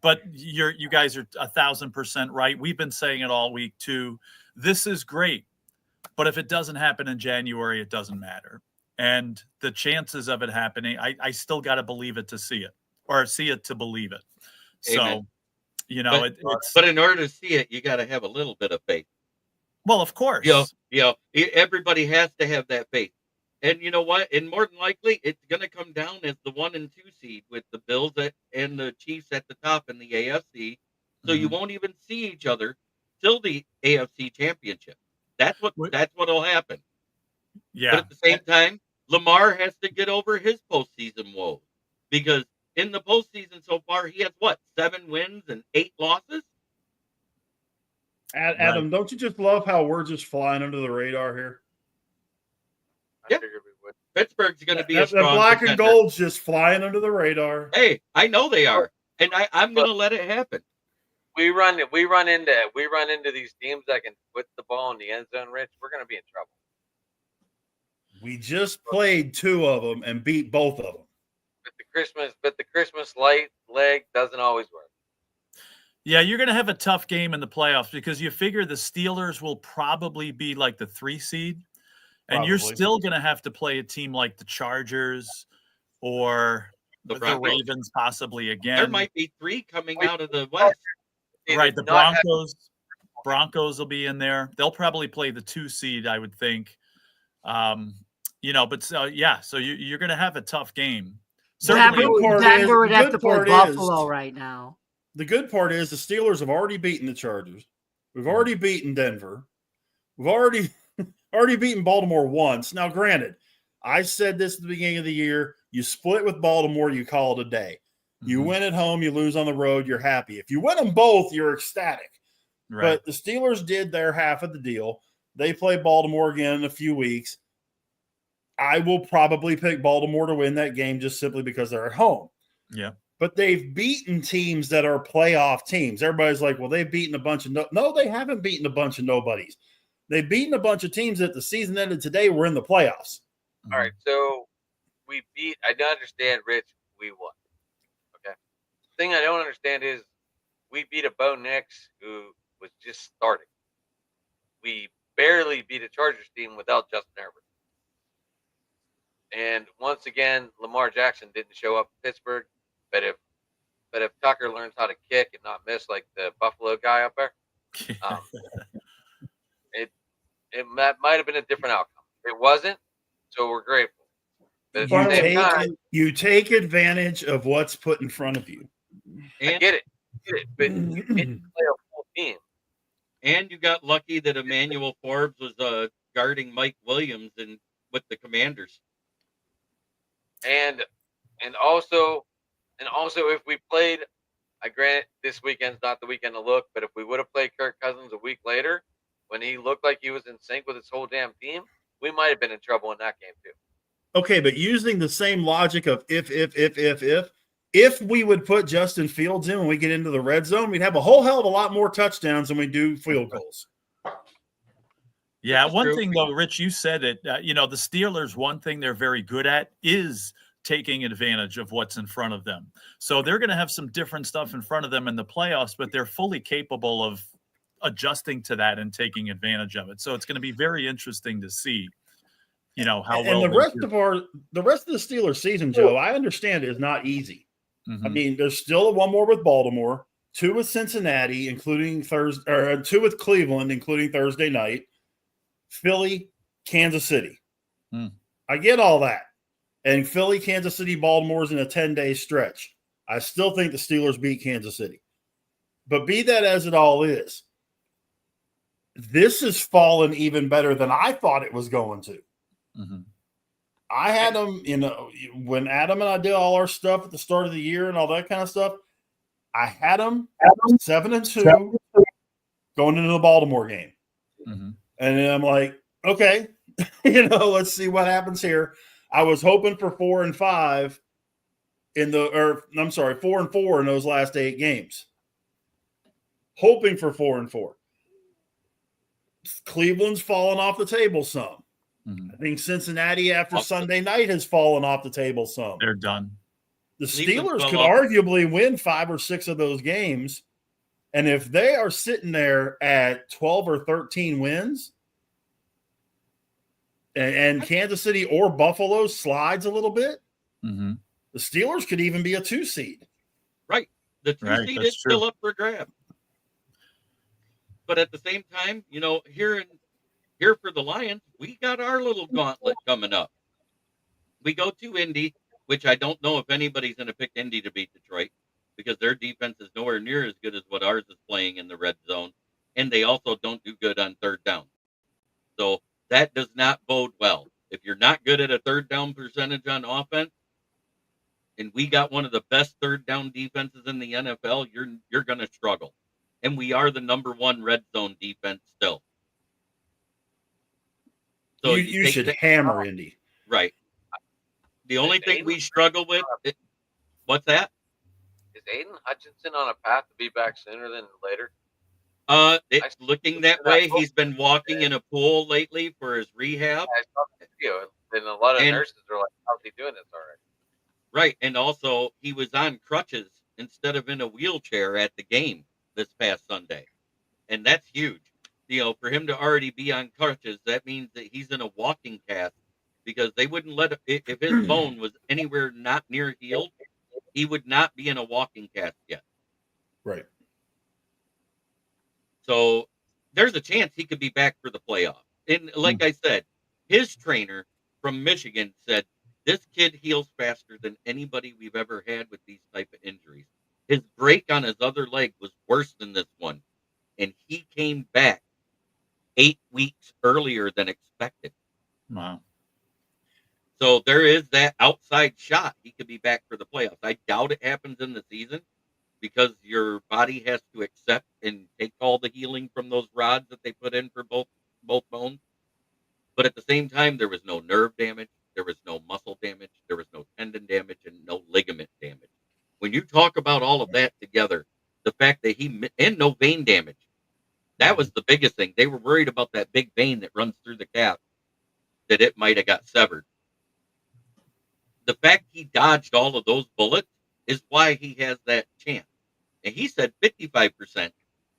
But you guys are 1,000% right. We've been saying it all week too. This is great, but if it doesn't happen in January, it doesn't matter. And the chances of it happening, I still got to believe it to see it, or see it to believe it. Amen. So, But in order to see it, you got to have a little bit of faith. well, of course. Everybody has to have that faith. And you know what? And more than likely, it's going to come down as the 1 and 2 seed with the Bills and the Chiefs at the top in the AFC. So you won't even see each other till the AFC Championship. That's what'll happen. Yeah. But at the same time, Lamar has to get over his postseason woes, because in the postseason so far, he has 7 wins and 8 losses. Adam, don't you just love how we're just flying under the radar here? I figured we would. Pittsburgh's going to be a That strong black and contender. gold's just flying under the radar. Hey, I know they are, and I'm going to let it happen. We run into these teams that can put the ball in the end zone, Rich. We're going to be in trouble. We just played 2 of them and beat both of them. But the Christmas light leg doesn't always work. Yeah, you're going to have a tough game in the playoffs because you figure the Steelers will probably be like the 3 seed, and you're Probably. still going to have to play a team like the Chargers or The the Broncos. Ravens possibly again. There might be 3 coming out of the West. They Right, did the not have- Broncos will be in there. They'll probably play the 2 seed, I would think. So you're going to have a tough game. Denver, good part Denver is- would the have good to play part is- Buffalo right now. The good part is the Steelers have already beaten the Chargers. We've already beaten Denver. We've already beaten Baltimore once. Now, granted, I said this at the beginning of the year. You split with Baltimore, you call it a day. You win at home, you lose on the road, you're happy. If you win them both, you're ecstatic. Right. But the Steelers did their half of the deal. They play Baltimore again in a few weeks. I will probably pick Baltimore to win that game just simply because they're at home. Yeah. But they've beaten teams that are playoff teams. Everybody's like, well, they've beaten a bunch of no, they haven't beaten a bunch of nobodies. They've beaten a bunch of teams that the season ended today were in the playoffs. All right, so we beat. I don't understand, Rich. We won. Okay. The thing I don't understand is we beat a Bo Nix who was just starting. We barely beat a Chargers team without Justin Herbert. And once again, Lamar Jackson didn't show up in Pittsburgh. But if Tucker learns how to kick and not miss like the Buffalo guy up there, it might have been a different outcome. It wasn't, so we're grateful. But at the same time, You take advantage of what's put in front of you. I get it, but you didn't play a full team. And you got lucky that Emmanuel Forbes was guarding Mike Williams with the Commanders. And And also, if we played, I grant this weekend's not the weekend to look, but if we would have played Kirk Cousins a week later, when he looked like he was in sync with his whole damn team, we might have been in trouble in that game too. Okay, but using the same logic of if we would put Justin Fields in when we get into the red zone, we'd have a whole hell of a lot more touchdowns than we do field goals. Yeah, one true. thing though, Rich, you said it. The Steelers, one thing they're very good at is taking advantage of what's in front of them. So they're going to have some different stuff in front of them in the playoffs, but they're fully capable of adjusting to that and taking advantage of it. So it's going to be very interesting to see, how well. And the rest of the Steelers season, Joe, I understand is not easy. Mm-hmm. I mean, there's still one more with Baltimore, 2 with Cincinnati, including Thursday, or 2 with Cleveland, including Thursday night, Philly, Kansas City. I get all that. And Philly, Kansas City, Baltimore's in a 10-day stretch. I still think the Steelers beat Kansas City. But be that as it all is, this has fallen even better than I thought it was going to. Mm-hmm. I had them, when Adam and I did all our stuff at the start of the year and all that kind of stuff, I had them 7-2 going into the Baltimore game. Mm-hmm. And then I'm like, okay, let's see what happens here. I was hoping for 4-5 4-4 in those last 8 games. Hoping for 4-4. Cleveland's fallen off the table some. Mm-hmm. I think Cincinnati after Sunday night has fallen off the table some. They're done. The Steelers could arguably win 5 or 6 of those games. And if they are sitting there at 12 or 13 wins, and Kansas City or Buffalo slides a little bit, mm-hmm. the Steelers could even be a 2 seed. Right. The 2 seed is still up for grabs. But at the same time, here for the Lions, we got our little gauntlet coming up. We go to Indy, which I don't know if anybody's going to pick Indy to beat Detroit because their defense is nowhere near as good as what ours is playing in the red zone. And they also don't do good on third down. So that does not bode well. If you're not good at a third down percentage on offense, and we got one of the best third down defenses in the NFL, you're going to struggle. And we are the number 1 red zone defense still. So you should hammer Indy. Right. The only thing we struggle with, what's that? Is Aiden Hutchinson on a path to be back sooner than later? It's looking that way. He's been walking in a pool lately for his rehab. I saw the video, and a lot of nurses are like, how's he doing this already? Right. And also, he was on crutches instead of in a wheelchair at the game this past Sunday. And that's huge. For him to already be on crutches, that means that he's in a walking cast because they wouldn't let him, if his bone was anywhere not near healed, he would not be in a walking cast yet. Right. So there's a chance he could be back for the playoff. And like I said, his trainer from Michigan said, this kid heals faster than anybody we've ever had with these type of injuries. His break on his other leg was worse than this one. And he came back 8 weeks earlier than expected. Wow. So there is that outside shot. He could be back for the playoffs. I doubt it happens in the season because your body has to accept and take all the healing from those rods that they put in for both bones. But at the same time, there was no nerve damage. There was no muscle damage. There was no tendon damage and no ligament damage. When you talk about all of that together, the fact that and no vein damage, that was the biggest thing. They were worried about that big vein that runs through the calf, that it might have got severed. The fact he dodged all of those bullets is why he has that chance. And he said 55%.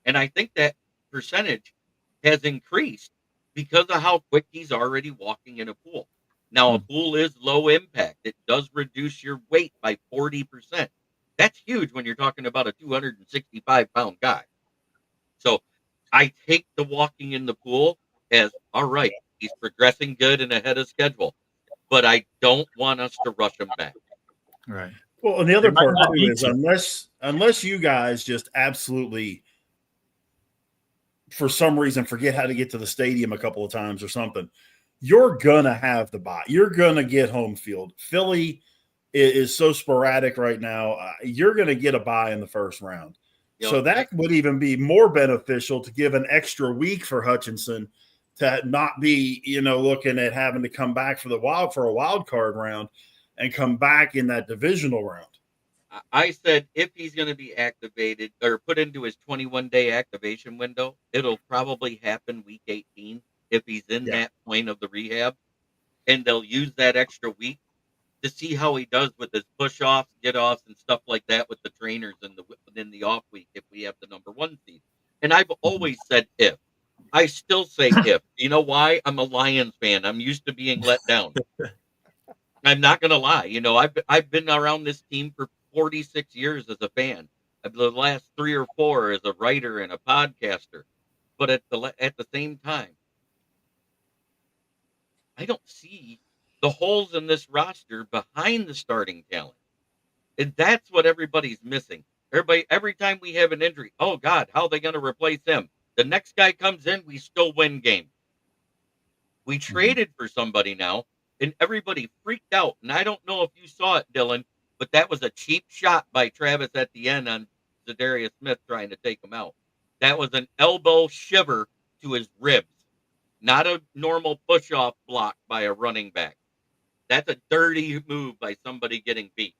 And I think that percentage has increased because of how quick he's already walking in a pool. Now, a pool is low impact. It does reduce your weight by 40%. That's huge when you're talking about a 265-pound guy. So I take the walking in the pool as, all right, he's progressing good and ahead of schedule. But I don't want us to rush him back. Right. Well, and the other part too is unless you guys just absolutely, for some reason, forget how to get to the stadium a couple of times or something, you're gonna have the bye. You're gonna get home field. Philly is so sporadic right now. You're going to get a bye in the first round. So that would even be more beneficial to give an extra week for Hutchinson to not be, looking at having to come back for a wild card round and come back in that divisional round. I said if he's going to be activated or put into his 21-day activation window, it'll probably happen week 18 if he's in that point of the rehab, and they'll use that extra week to see how he does with his push-offs, get-offs, and stuff like that with the trainers in the off week if we have the number 1 seed. And I've always said if. I still say if. You know why? I'm a Lions fan. I'm used to being let down. I'm not going to lie. I've been around this team for 46 years as a fan. The last 3 or 4 as a writer and a podcaster. But at the same time, I don't see the holes in this roster behind the starting talent. And that's what everybody's missing. Every time we have an injury, oh God, how are they going to replace him? The next guy comes in, we still win games. We traded for somebody now, and everybody freaked out. And I don't know if you saw it, Dylan, but that was a cheap shot by Travis at the end on Zadarius Smith trying to take him out. That was an elbow shiver to his ribs, not a normal push-off block by a running back. That's a dirty move by somebody getting beat.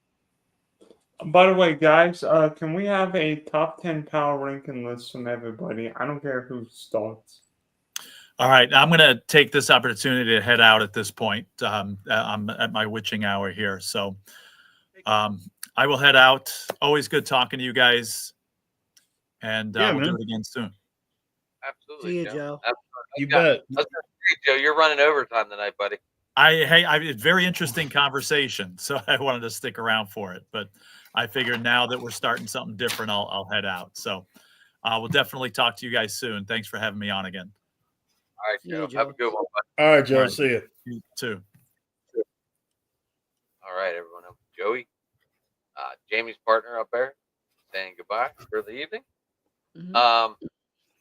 By the way, guys, can we have a top 10 power ranking list from everybody? I don't care who starts. All right, I'm going to take this opportunity to head out at this point. I'm at my witching hour here, so I will head out. Always good talking to you guys, and we'll do it again soon. Absolutely, See you, Joe. You bet. Joe, you're running overtime tonight, buddy. It's very interesting conversation, so I wanted to stick around for it. But I figured now that we're starting something different, I'll head out. So we'll definitely talk to you guys soon. Thanks for having me on again. All right, Joe. Joe. Have a good one, buddy. All right, Joe. All right. See you. You too. All right, everyone. I'm Joey, Jamie's partner up there, saying goodbye for the evening. Mhm.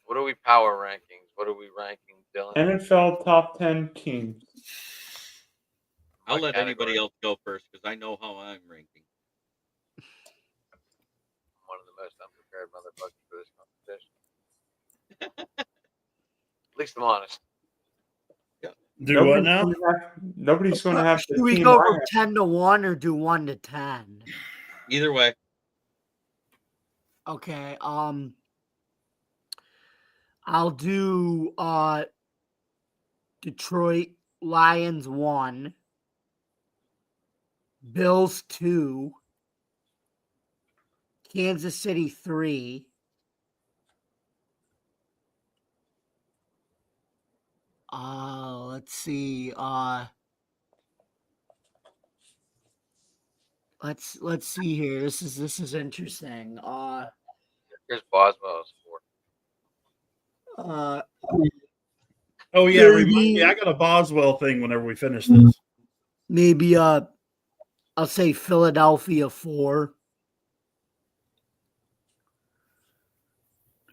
What are we power rankings? What are we ranking, Dylan? NFL top 10 teams. I'll What let category? anybody else go first because I know how I'm ranking. I'm one of the most unprepared motherfuckers for this competition. At least I'm honest. Do what now? Nobody's going to have Should the we team go I from have. 10 to 1 or do 1 to 10? Either way, Okay. I'll do Detroit Lions 1, Bills 2, Kansas City 3, let's see. Let's see here. This is interesting. Here's Boswell's 4. Oh yeah, Maybe- remind me. I got a Boswell thing whenever we finish this. Maybe I'll say Philadelphia 4,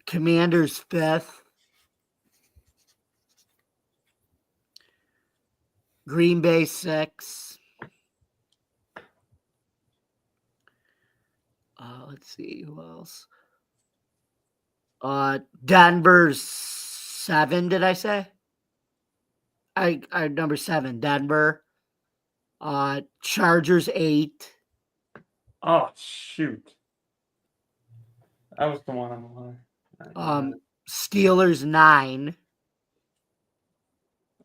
Commanders 5th, Green Bay 6. Let's see who else. Denver 7. Did I say? I number 7. Denver. Chargers 8. Oh, shoot. That was the one I'm on. Steelers 9.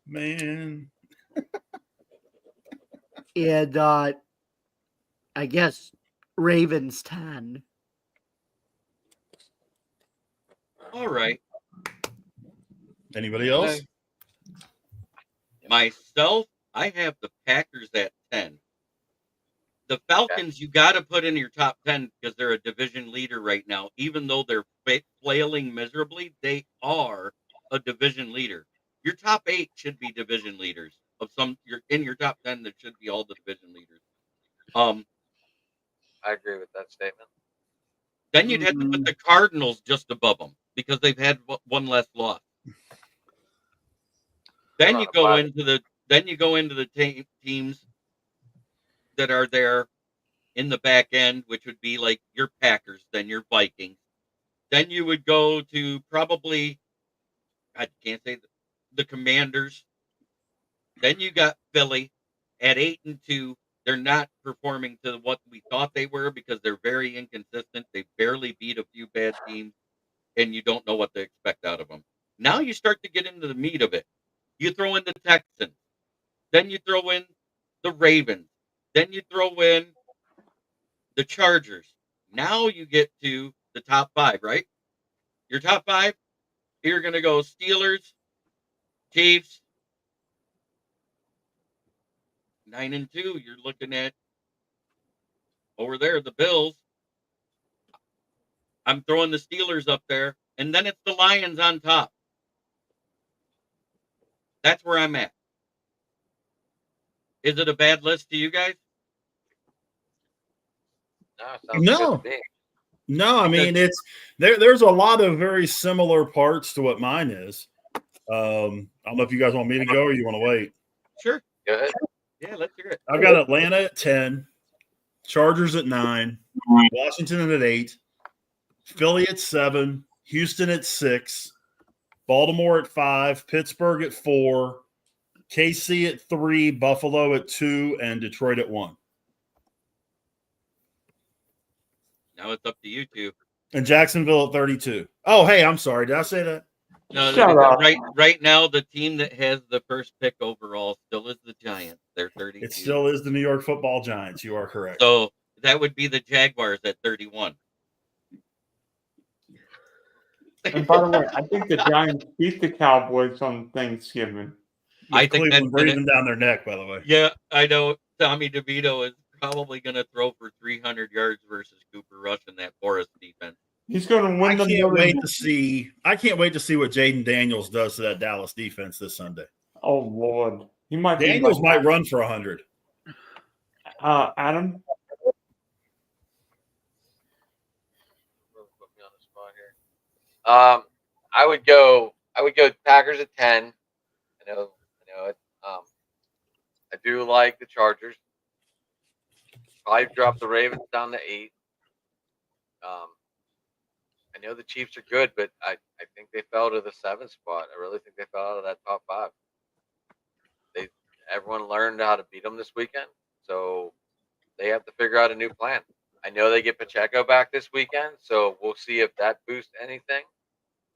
Man, And I guess Ravens 10. all right. anybody else? Myself, I have the Packers at 10. The Falcons, you got to put in your top 10 because they're a division leader right now. Even though they're flailing miserably, they are a division leader. Your top 8 should be division leaders. You're in your top 10, there should be all the division leaders. I agree with that statement. Then you'd have to put the Cardinals just above them because they've had one less loss. Then you go into the teams that are there in the back end, which would be like your Packers, then your Vikings. Then you would go to probably, I can't say the Commanders. Then you got Philly at 8-2. They're not performing to what we thought they were because they're very inconsistent. They barely beat a few bad teams, and you don't know what to expect out of them. Now you start to get into the meat of it. You throw in the Texans. Then you throw in the Ravens. Then you throw in the Chargers. Now you get to the top 5, right? Your top 5, you're going to go Steelers, Chiefs, 9-2. You're looking at over there, the Bills. I'm throwing the Steelers up there, and then it's the Lions on top. That's where I'm at. Is it a bad list to you guys? No, sounds No. good to me. No, I mean it's there's a lot of very similar parts to what mine is. I don't know if you guys want me to go or you want to wait. Sure. Go ahead. Yeah, let's hear it. I've got Atlanta at 10, Chargers at 9, Washington at 8, Philly at 7, Houston at 6, Baltimore at 5, Pittsburgh at 4, KC at 3, Buffalo at 2, and Detroit at 1. Now it's up to you two. And Jacksonville at 32. Oh, hey, I'm sorry. Did I say that? No, Shut up. right now the team that has the first pick overall still is the Giants. They're 32. It still is the New York Football Giants. You are correct. So that would be the Jaguars at 31. And by the way, I think the Giants beat the Cowboys on Thanksgiving. I With think Cleveland that's breathing down their neck, by the way. Yeah, I know Tommy DeVito is probably going to throw for 300 yards versus Cooper Rush in that Forest defense. He's going to win I the can't wait to see what Jaden Daniels does to that Dallas defense this Sunday. Oh Lord, he might. Daniels might run for 100. Adam. Put me on the spot here. I would go Packers at 10. I know it. I do like the Chargers. Probably drop the Ravens down to 8. I know the Chiefs are good, but I think they fell to the 7th spot. I really think they fell out of that top 5. Everyone learned how to beat them this weekend, so they have to figure out a new plan. I know they get Pacheco back this weekend, so we'll see if that boosts anything.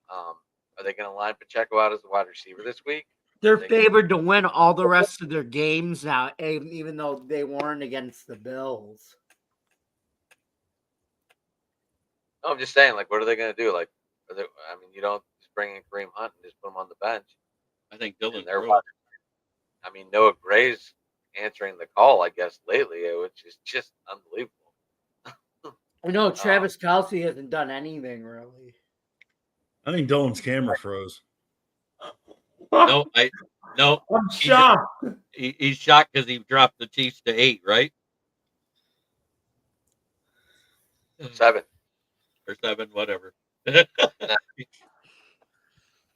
Are they going to line Pacheco out as the wide receiver this week? They're favored to win all the rest of their games now, even though they weren't against the Bills. No, I'm just saying, like, what are they going to do? Like, you don't just bring in Kareem Hunt and just put him on the bench. I think Dylan. Noah Gray's answering the call, I guess, lately, which is just unbelievable. I know Travis Kelce hasn't done anything really. I think Dylan's camera froze. No, I'm shocked. He's shocked because he dropped the Chiefs to 8, right? 7 or 7, whatever.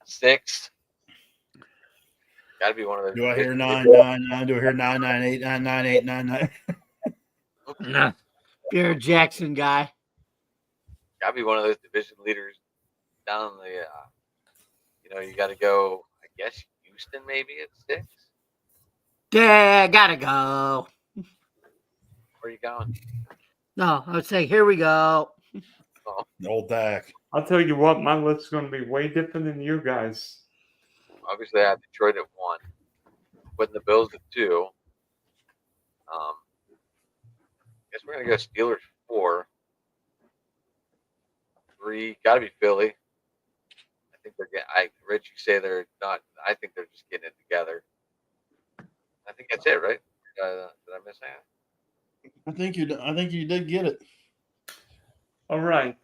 6. Got to be one of those. Do I hear 999? Do I hear 998, 998, 99? Nah. You're a Jackson guy. Got to be one of those division leaders down the. You got to go. I guess Houston maybe at 6. Yeah, gotta go. Where are you going? No, I would say here we go. Old Dak. I'll tell you what, my list is going to be way different than you guys. Obviously, I have Detroit at 1, putting the Bills at 2. I guess we're gonna go Steelers 4. 3, got to be Philly. I think they're getting. Rich, you say they're not. I think they're just getting it together. I think that's it, right? Did I miss that? I think you did get it. All right,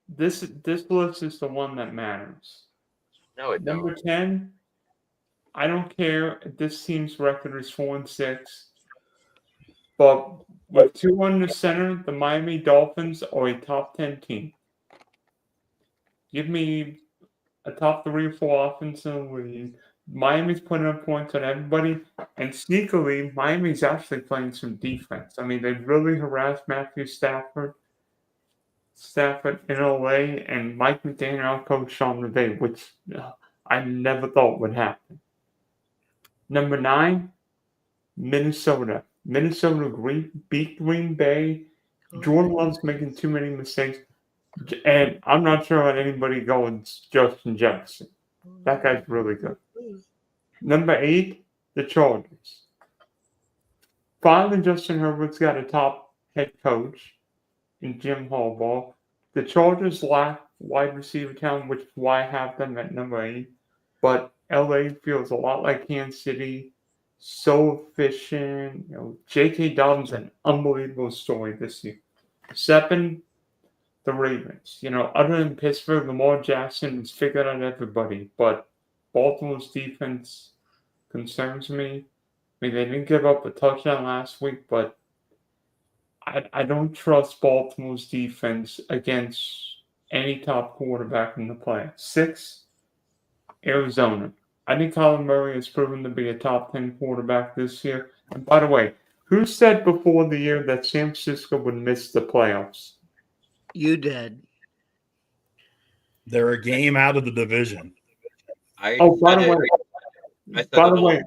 this list is the one that matters. No, it don't. Number 10. I don't care if this team's record is 4-6, but with 2 under center, the Miami Dolphins are a top 10 team. Give me a top 3 or 4 offense in the league. Miami's putting up points on everybody, and sneakily, Miami's actually playing some defense. I mean, they really harassed Matthew Stafford in LA, and Mike McDaniel outcoached Sean McVay, which I never thought would happen. Number 9, Minnesota. Minnesota beat Green Bay. Jordan Love's making too many mistakes, and I'm not sure how anybody goes Justin Jefferson. That guy's really good. Number 8, the Chargers. Finally, Justin Herbert's got a top head coach in Jim Harbaugh. The Chargers lack wide receiver talent, which is why I have them at number 8. But LA feels a lot like Kansas City. So efficient. J.K. Dobbins, an unbelievable story this year. 7, the Ravens. Other than Pittsburgh, Lamar Jackson has figured out everybody. But Baltimore's defense concerns me. I mean, they didn't give up a touchdown last week, but I don't trust Baltimore's defense against any top quarterback in the playoffs. 6, Arizona. I think Kyler Murray has proven to be a top 10 quarterback this year. And by the way, who said before the year that San Francisco would miss the playoffs? You did. They're a game out of the division. By the way,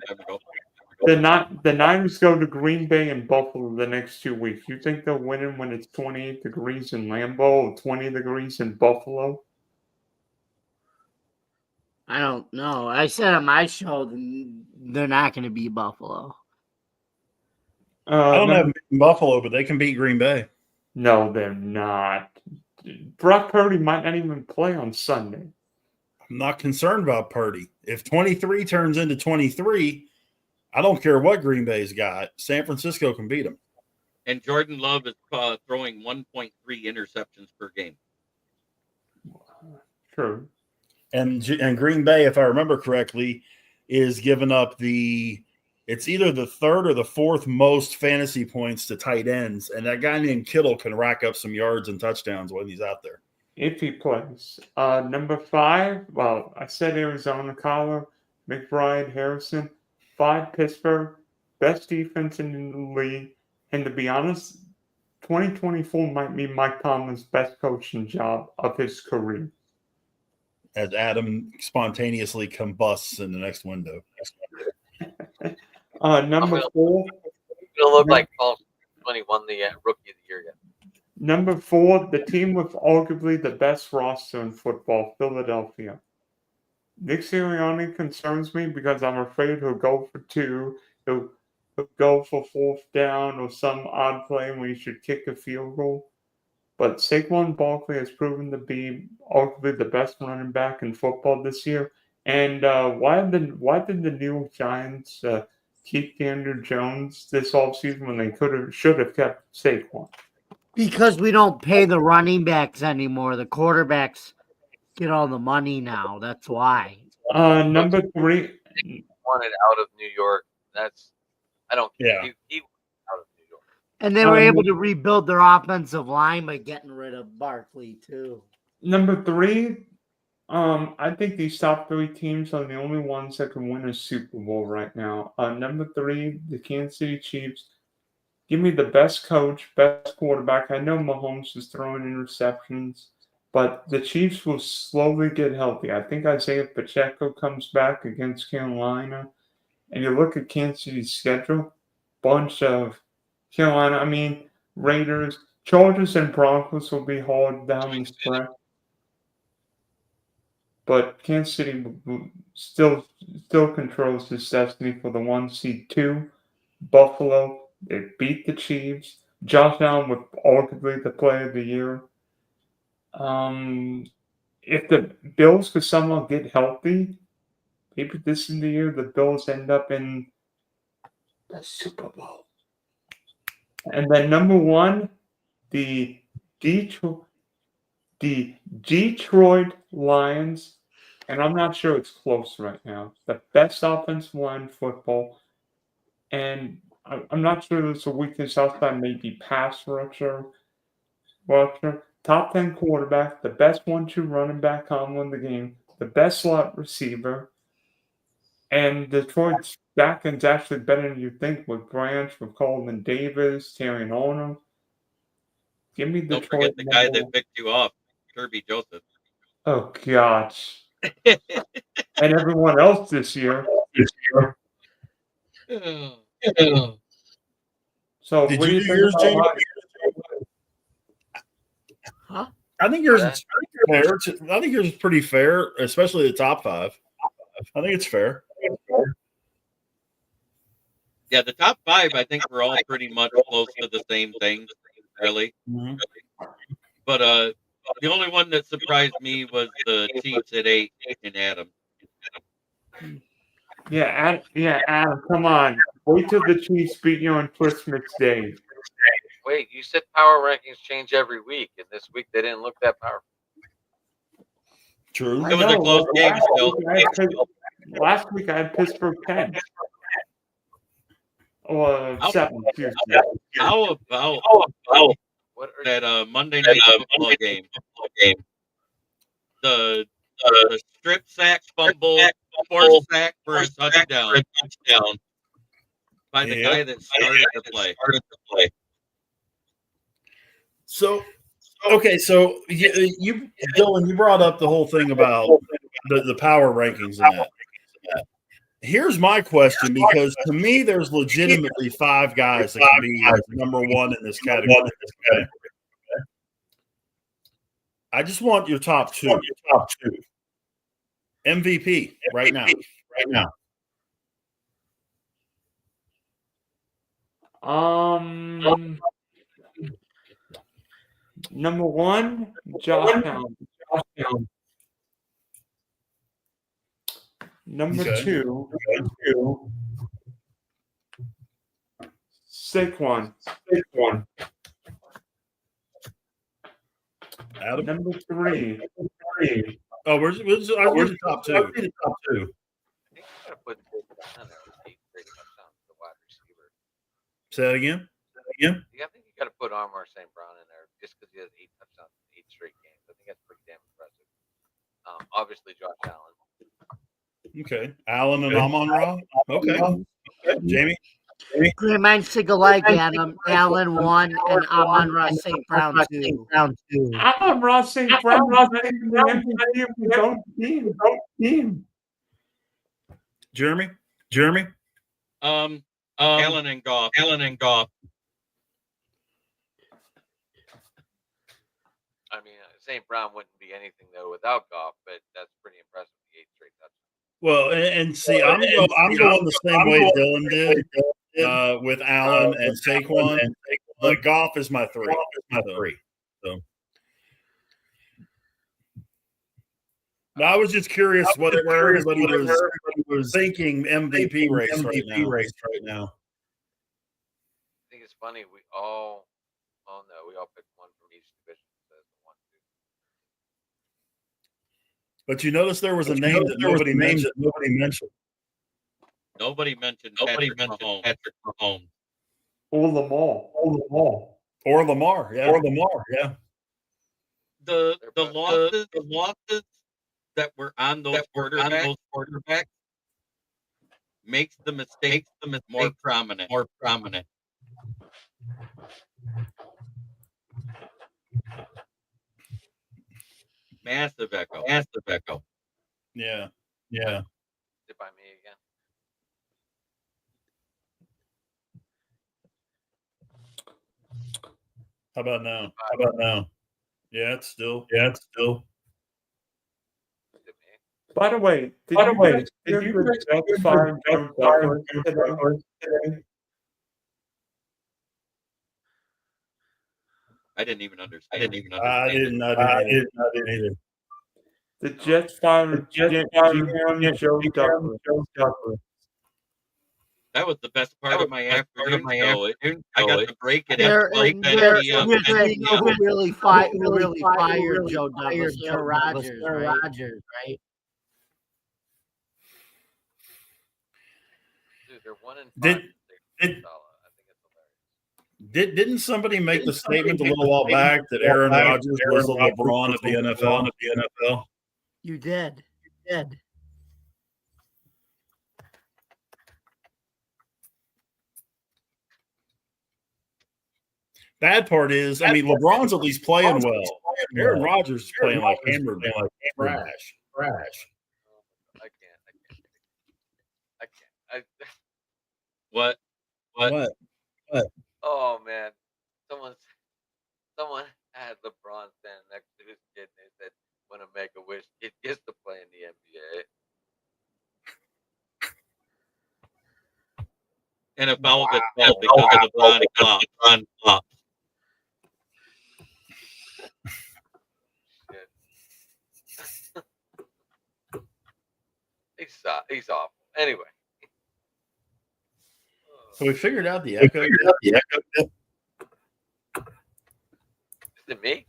the Niners go to Green Bay and Buffalo the next 2 weeks. You think they'll win it when it's 28 degrees in Lambeau or 20 degrees in Buffalo? I don't know. I said on my show they're not going to beat Buffalo. I don't have Buffalo, but they can beat Green Bay. No, they're not. Brock Purdy might not even play on Sunday. I'm not concerned about Purdy. If 23 turns into 23, I don't care what Green Bay's got. San Francisco can beat them. And Jordan Love is throwing 1.3 interceptions per game. True. And Green Bay, if I remember correctly, is giving up it's either the 3rd or the 4th most fantasy points to tight ends. And that guy named Kittle can rack up some yards and touchdowns when he's out there. If he plays. Number 5, well, I said Arizona, Kyler, McBride, Harrison. 5, Pittsburgh, best defense in the league. And to be honest, 2024 might be Mike Tomlin's best coaching job of his career. As Adam spontaneously combusts in the next window. Number 4. It'll look like Paul when he won the Rookie of the Year yet. Number 4, the team with arguably the best roster in football, Philadelphia. Nick Sirianni concerns me because I'm afraid he'll go for 2. He'll go for 4th down or some odd play when he should kick a field goal. But Saquon Barkley has proven to be arguably the best running back in football this year. And why did the New York Giants keep Daniel Jones this offseason when they should have kept Saquon? Because we don't pay the running backs anymore. The quarterbacks get all the money now. That's why. Number 3. Wanted out of New York. I don't care. Yeah. He out of New York. And they were able to rebuild their offensive line by getting rid of Barkley, too. Number 3, I think these top 3 teams are the only ones that can win a Super Bowl right now. Number 3, the Kansas City Chiefs. Give me the best coach, best quarterback. I know Mahomes is throwing interceptions, but the Chiefs will slowly get healthy. I think Isaiah Pacheco comes back against Carolina. And you look at Kansas City's schedule, bunch of Carolina, Raiders, Chargers, and Broncos will be hard down the stretch. But Kansas City still controls his destiny for the 1 seed. 2, Buffalo. They beat the Chiefs. Josh Allen with arguably the player of the year. If the Bills could somehow get healthy, maybe this is the year the Bills end up in the Super Bowl. And then number 1, the Detroit Lions. And I'm not sure it's close right now. The best offensive line in football. And I'm not sure there's a weakness outside maybe pass rusher. Top 10 quarterback, the best 1-2 running back combo in the game, the best slot receiver. And Detroit's back end's actually better than you think with Branch, with Coleman Davis, Terry Ono. Give me Don't Detroit. forget the guy that picked you off, Kirby Joseph. Oh, gosh. And everyone else this year. So, Did what do you you do think yours, about Jamie? mine? Huh? I think yours is fair. I think yours is pretty fair, especially the top 5. I think it's fair. Yeah, the top 5, I think we're all pretty much close to the same thing, really. Mm-hmm. But the only one that surprised me was the Chiefs at 8 in Adam. Yeah, Adam, come on. Wait till the Chiefs beat you on Christmas Day. Wait, you said power rankings change every week, and this week they didn't look that powerful. True. It was a close game still. Last week I had Pittsburgh 10. Or 7, excuse me. How about that Monday night football game? The strip sack fumble, forced sack for a touchdown by the guy that started the play. So, okay, so you Dylan, you brought up the whole thing about the power rankings and that. Here's my question, because to me, there's legitimately 5 guys that can be number 1 in this category. Okay? I just want your top 2. MVP right now. Number 1, Josh Allen. Number 2, Saquon. Adam? Number 3. Oh, where's the top 2? I think you gotta put, I don't know, 8 straight touchdowns to the wide receiver. Say that again? Yeah, I think you got to put Armar St. Brown in there just because he has 8 touchdowns in 8 straight games. I think that's pretty damn impressive. Obviously, Josh Allen. Okay. Allen and Amon-Ra? Okay. Jamie? Green Sig alike, Adam. Allen 1 and Amon-Ra St. Brown 2. Amon-Ra St. Brown was the MVP of his own team. Jeremy? Allen and Goff. I mean, St. Brown wouldn't be anything though without Goff, but that's pretty impressive. The 8 straight touchdowns. Well, and see, I'm going the same way Dylan did with Allen and Saquon. But Goff is my 3. So. Now, I was just curious where everybody was thinking MVP race right now. I think it's funny. We all picked one from each division. As the 1, 2. But you notice there was a name that nobody mentioned. Nobody mentioned Patrick Mahomes. Or Lamar. Yeah. The losses that were on those quarterbacks makes the mistakes more prominent. Massive echo. Yeah. Is it by me again? How about now? Yeah, it's still. Is it me? By the way, did you guys fire Joe Douglas today? I didn't even understand. I didn't either. The Jets fired GM Joe Douglas. That was the best part of my afternoon. I got to break it There, at 12 p.m. you know who really fired Joe Douglas? Aaron Rodgers, right? Dude, they're 1 and 5. Did- I think it's hilarious. Didn't somebody make the statement a little while back that Aaron Rodgers was the LeBron of the NFL? You did. Bad part is, I mean, LeBron's at least playing well. Aaron Rodgers is playing like hammered, trash. I can't. What? Oh man, someone had LeBron standing next to his kid, and they said, "When a Make-A-Wish kid gets to play in the NBA." NFL gets called because of the Bron flop. Shit. He's awful. Anyway. So we figured out the echo. Is it me?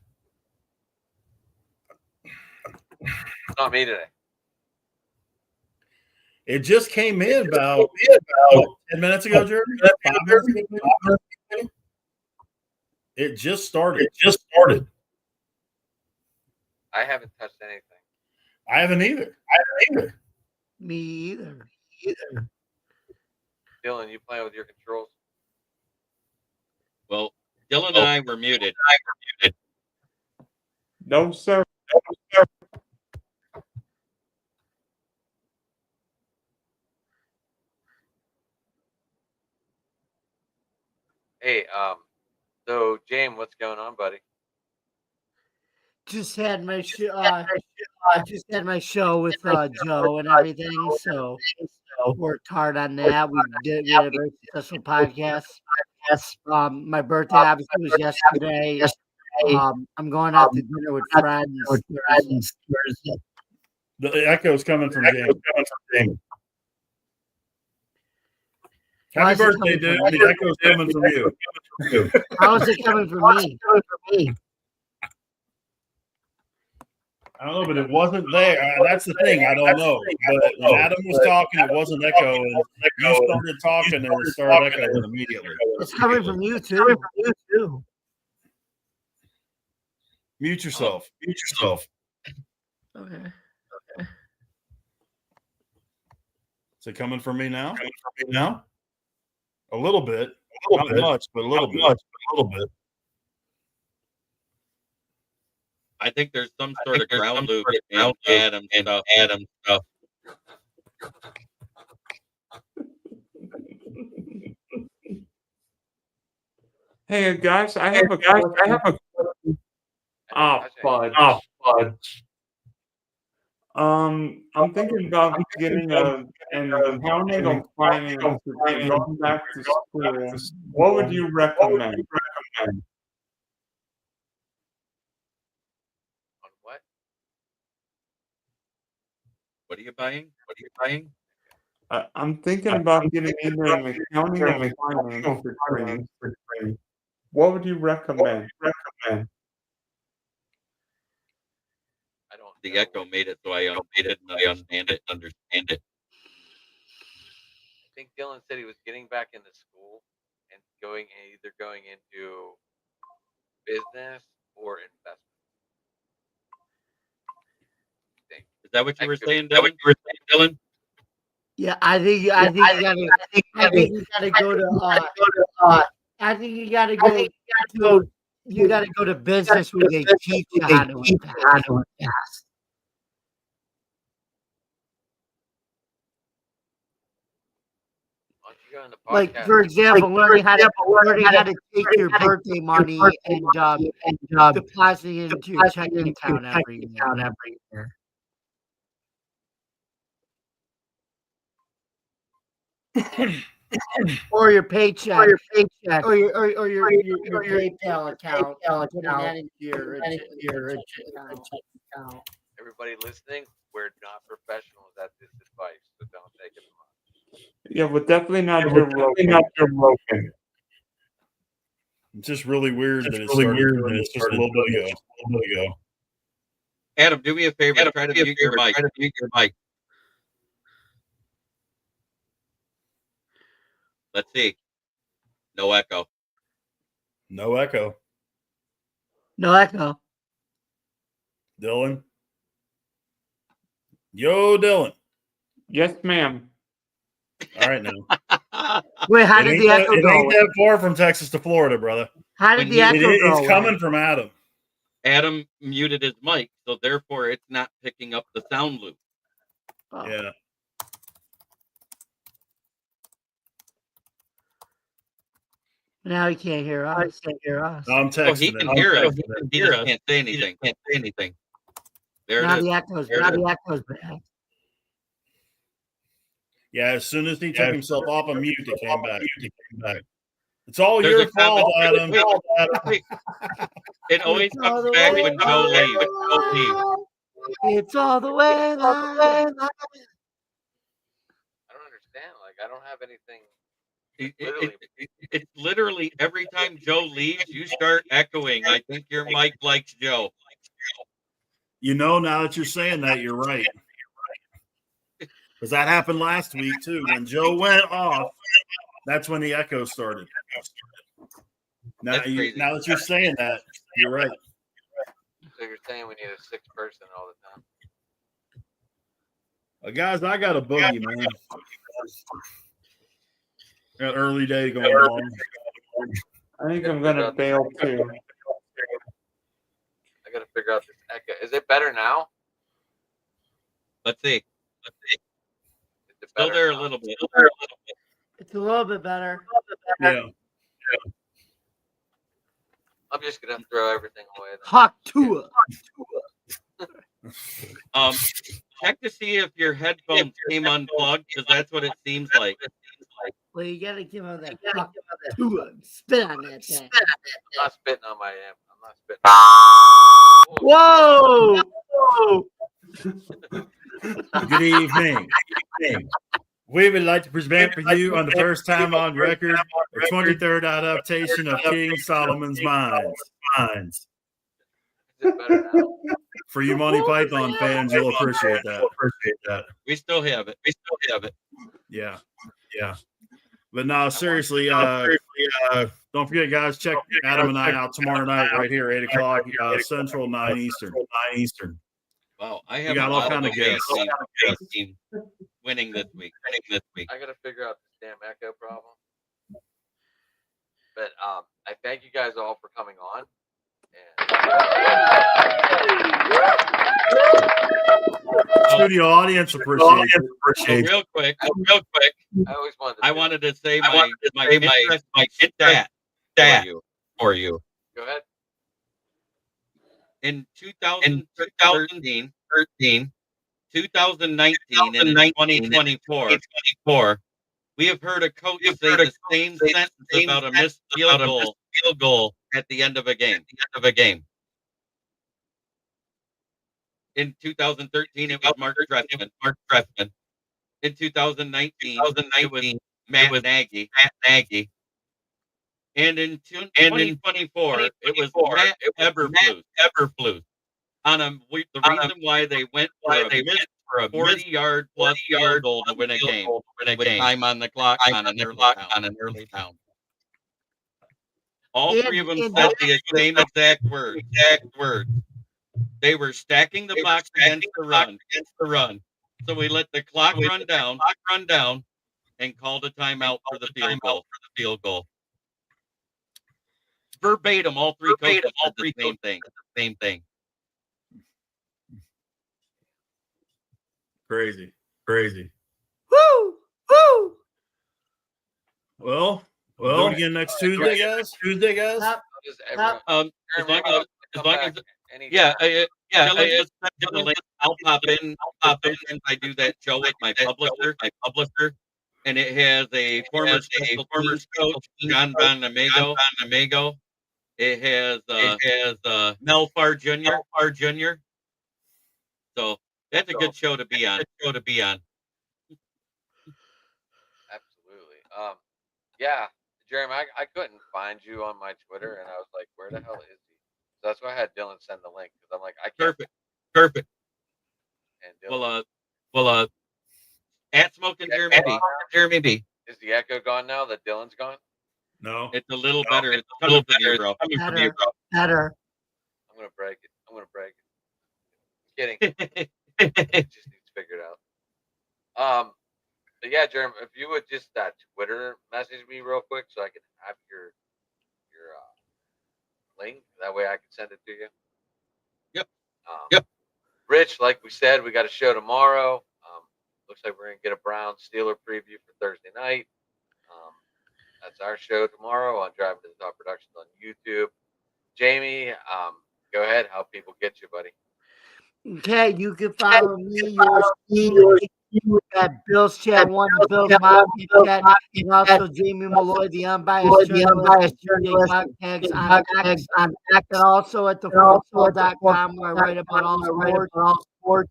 It's not me today. It just came in about 10 minutes ago, Jeremy. 5 minutes ago. It just started. I haven't touched anything. I haven't either. Me either. Dylan, you playing with your controls? Well, Dylan and I were muted. No, sir. Hey, so James, what's going on, buddy? Just had my just had my show with Joe and everything, so worked hard on that. We had a very successful podcast. My birthday obviously was yesterday. I'm going out to dinner with friends. The echo's coming from James. Why Happy is it birthday, coming dude. from The echo's coming from you. How is it coming from me? I don't know, but it wasn't there. That's the thing. I don't know. But when Adam was talking, it wasn't echoing. You started talking, and it started echoing immediately. It's coming from you too. Mute yourself. Okay. Is it coming from me now? A little bit. Not much, but a little bit. I think there's some sort of ground loop in Adam stuff. Hey guys, I have a question. Oh, fudge. I'm thinking about getting an accounting or finance and going back to school. What would you recommend? On what? What are you buying? I'm thinking about getting either an accounting or finance degree. What would you recommend? I don't. The know. echo made it so I understand it. I think Dylan said he was getting back into school and either going into business or investment. Is that what you were That could be- saying, Dylan? Yeah, I think you gotta go to I think you gotta go to business where they teach you how to invest. Why don't you go in the Like podcast? for example, learning how to take your birthday money and deposit it into your checking account every year. Or your paycheck, or your PayPal account, putting that into your account. Everybody listening, we're not professionals at this advice, so don't take it wrong. Yeah, but definitely not your broken. It's just really weird that it started just a little bit ago. Adam, do me a favor. Try to mute your mic. Let's see. No echo. No echo. Dylan. Yo, Dylan. Yes, ma'am. All right now. Wait, how did the echo It go? ain't that far from Texas to Florida, brother. How did the echo go It's away? coming from Adam. Adam muted his mic, so therefore it's not picking up the sound loop. Oh. Yeah. Now he can't hear us. I'm So he texting can him. hear us. Texting him. He just can't say anything. There Now it is. the echo's bad. Yeah, as soon as he took himself off of mute, it came back. It's all There's your a comment. fault, Adam. Wait. It always It's all comes the back way when Joe leaves. It's all the way live. I don't understand. Like, I don't have anything. It's literally every time Joe leaves, you start echoing. I think your mic likes Joe. You know, now that you're saying that, you're right. Because that happened last week, too. When Joe went off, that's when the echo started. Now that you're saying that, you're right. So you're saying we need a sixth person all the time? Guys, I got a boogie, man. Got early day going on. I think I'm gonna bail too. I got to figure out this echo. Is it better now? Let's see. Is it Still better there a now? little bit. It's a little bit better. Yeah. I'm just gonna throw everything away. Then. Hawk Tua. Check to see if your headphones came unplugged, because that's what it seems like. Well, you gotta give him that Hawk Tua. Spit on that thing. I'm not spitting on my amp. I'm not spitting. Whoa! Good evening. We would like to present for you on the first time on record the 23rd adaptation of King Solomon's Mines. Is it better now? For you Monty Python fans, you'll appreciate that. We still have it. Yeah. But no, seriously, don't forget, guys, check Adam and I out tomorrow night right here, 8 o'clock Central, 9 Eastern. Wow, I We have got a all lot kind of of away guests. team winning this week. I gotta figure out this damn echo problem. But I thank you guys all for coming on. Studio audience appreciates it. Real quick. I always wanted to say my stat for you. Go ahead. In 2013, 2019, and 2024, we have heard a coach say the same sentence about a missed field goal at the end of a game. In 2013, it was Mark Trestman. In 2019, it was Matt Nagy. And in 2024, it was Matt Eberflus. The reason why they went for a 40-yard plus field goal to win a game with time on the clock on an early down. All three of them said the same exact words. They were stacking the box against the run. So we let the clock run down, and called a timeout for the field goal. Verbatim, all three coaches said the same thing. Crazy. Woo! Well, do it again next Tuesday, guys. Just everyone, As long as Dylan just sent me the link. I'll pop in. I do that show with my publisher, and it has a former special teams coach, John Bonamigo. It has Mel Farr Jr. So that's a good show to be on. absolutely. Yeah, Jeremy, I couldn't find you on my Twitter, and I was like, where the hell is he? So that's why I had Dylan send the link, because I'm like, I can't. Perfect. And Dylan, Well, at Smoking Jeremy B. Is the echo gone now that Dylan's gone? No. It's a little better. It's coming from you, bro. Better. I'm gonna break it. I'm kidding. It just needs figured out. But yeah, Jeremy, if you would just Twitter message me real quick so I can have your link. That way I can send it to you. Yep. Yep. Rich, like we said, we got a show tomorrow. Looks like we're going to get a Brown Steeler preview for Thursday night. That's our show tomorrow on Driving to the Top Productions on YouTube. Jamie, go ahead. How people get you, buddy? Okay, you can follow me, yours at Bills Chat 1, the Bills Mafia Chat, and also Jamie Malloy, the unbiased journalist, Hashtags on X, and also at thefootball.com, where I write about all sports.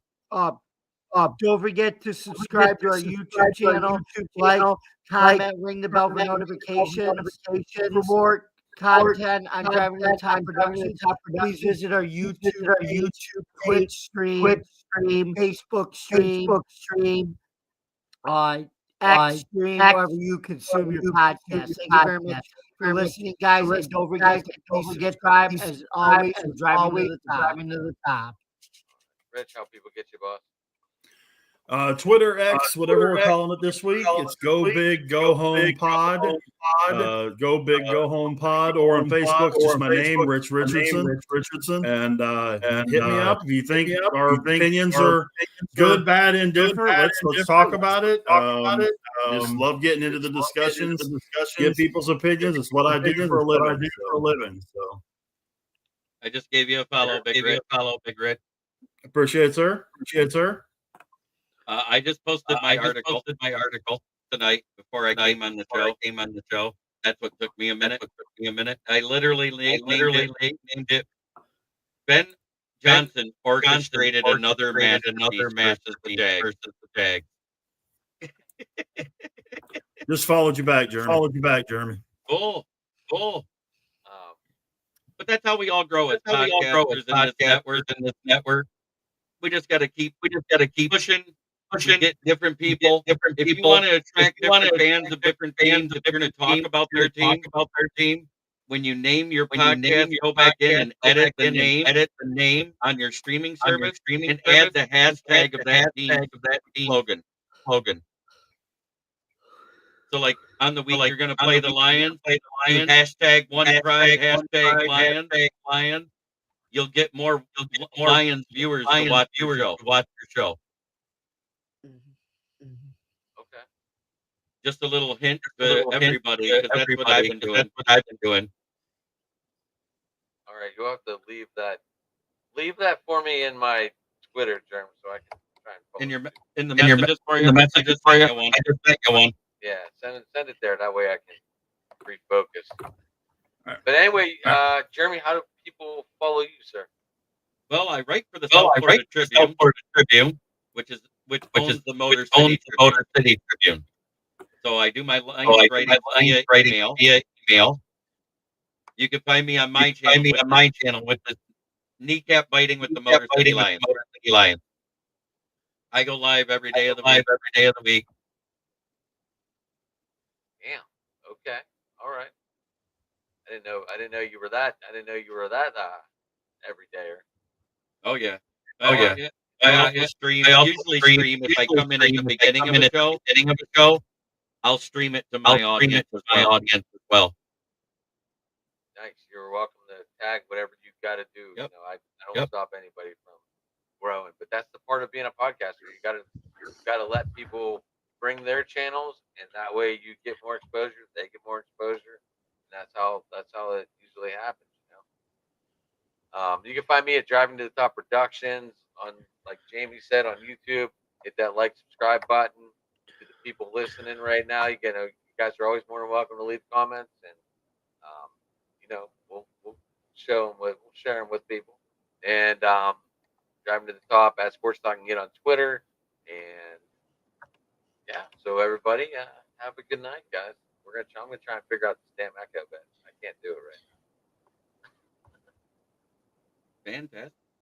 Don't forget to subscribe to our YouTube channel, like, comment, ring the bell for notifications. For more content on Driving to the Top Productions, please visit our YouTube, Twitch stream, Facebook stream, X stream, wherever you consume your podcast. Thank you very much for listening, guys. And don't forget to please subscribe, as always, to Driving to the Top. Rich, how people get you, boss? Twitter, X, whatever we're calling it this week. It's Go Big, Go Home Pod. Go Big, Go Home Pod. Or on Facebook, just my name, Rich Richardson. And hit me up if you think our opinions are good, bad, indifferent. Let's talk about it. Just love getting into the discussions, get people's opinions. It's what I do for a living. So I just gave you a follow, Big Red. Appreciate it, sir. I just posted my article tonight before I came on the show. That's what took me a minute. I literally named it. Ben Johnson orchestrated another masterpiece versus the Jags. Just followed you back, Jeremy. Cool. But that's how we all grow as podcasters in this network. We just got to keep pushing. Get different people. If you want to attract different fans of different teams, if you're going to talk about their team, when you name your podcast, go back in and edit the name on your streaming service, and add the hashtag of that team slogan. So, like on the week you're going to play the Lions, hashtag one pride, hashtag Lions. You'll get more Lions viewers to watch your show. Okay. Just a little hint to everybody, because that's what I've been doing. All right, you'll have to leave that for me in my Twitter, Jeremy, so I can try and follow In the messages for you. I just sent you one. Yeah, send it there. That way I can refocus. Right. But anyway, Jeremy, how do people follow you, sir? Well, I write for the South Florida Tribune, which owns the Motor City Tribune. So I do my line writing via email. You can find me on my channel with the kneecap biting with the Motor City Lions. I go live every day of the week. Damn. Okay. All right. I didn't know you were that. Everydayer. Oh yeah. I also stream. Usually stream if I come in at the beginning of a show. I'll stream it to my audience as well. Nice. You're welcome to tag whatever you've got to do. Yep. I don't stop anybody from growing, but that's the part of being a podcaster. You gotta let people bring their channels, and that way you get more exposure. They get more exposure, and that's how it usually happens. You can find me at Driving to the Top Productions on, like Jamie said, on YouTube. Hit that like, subscribe button. To the people listening right now, you guys are always more than welcome to leave comments, and we'll share them with people. And Driving to the Top at Sports Talk and get on Twitter. And yeah, so everybody, have a good night, guys. I'm gonna try and figure out this damn echo, but I can't do it right now. Fantastic.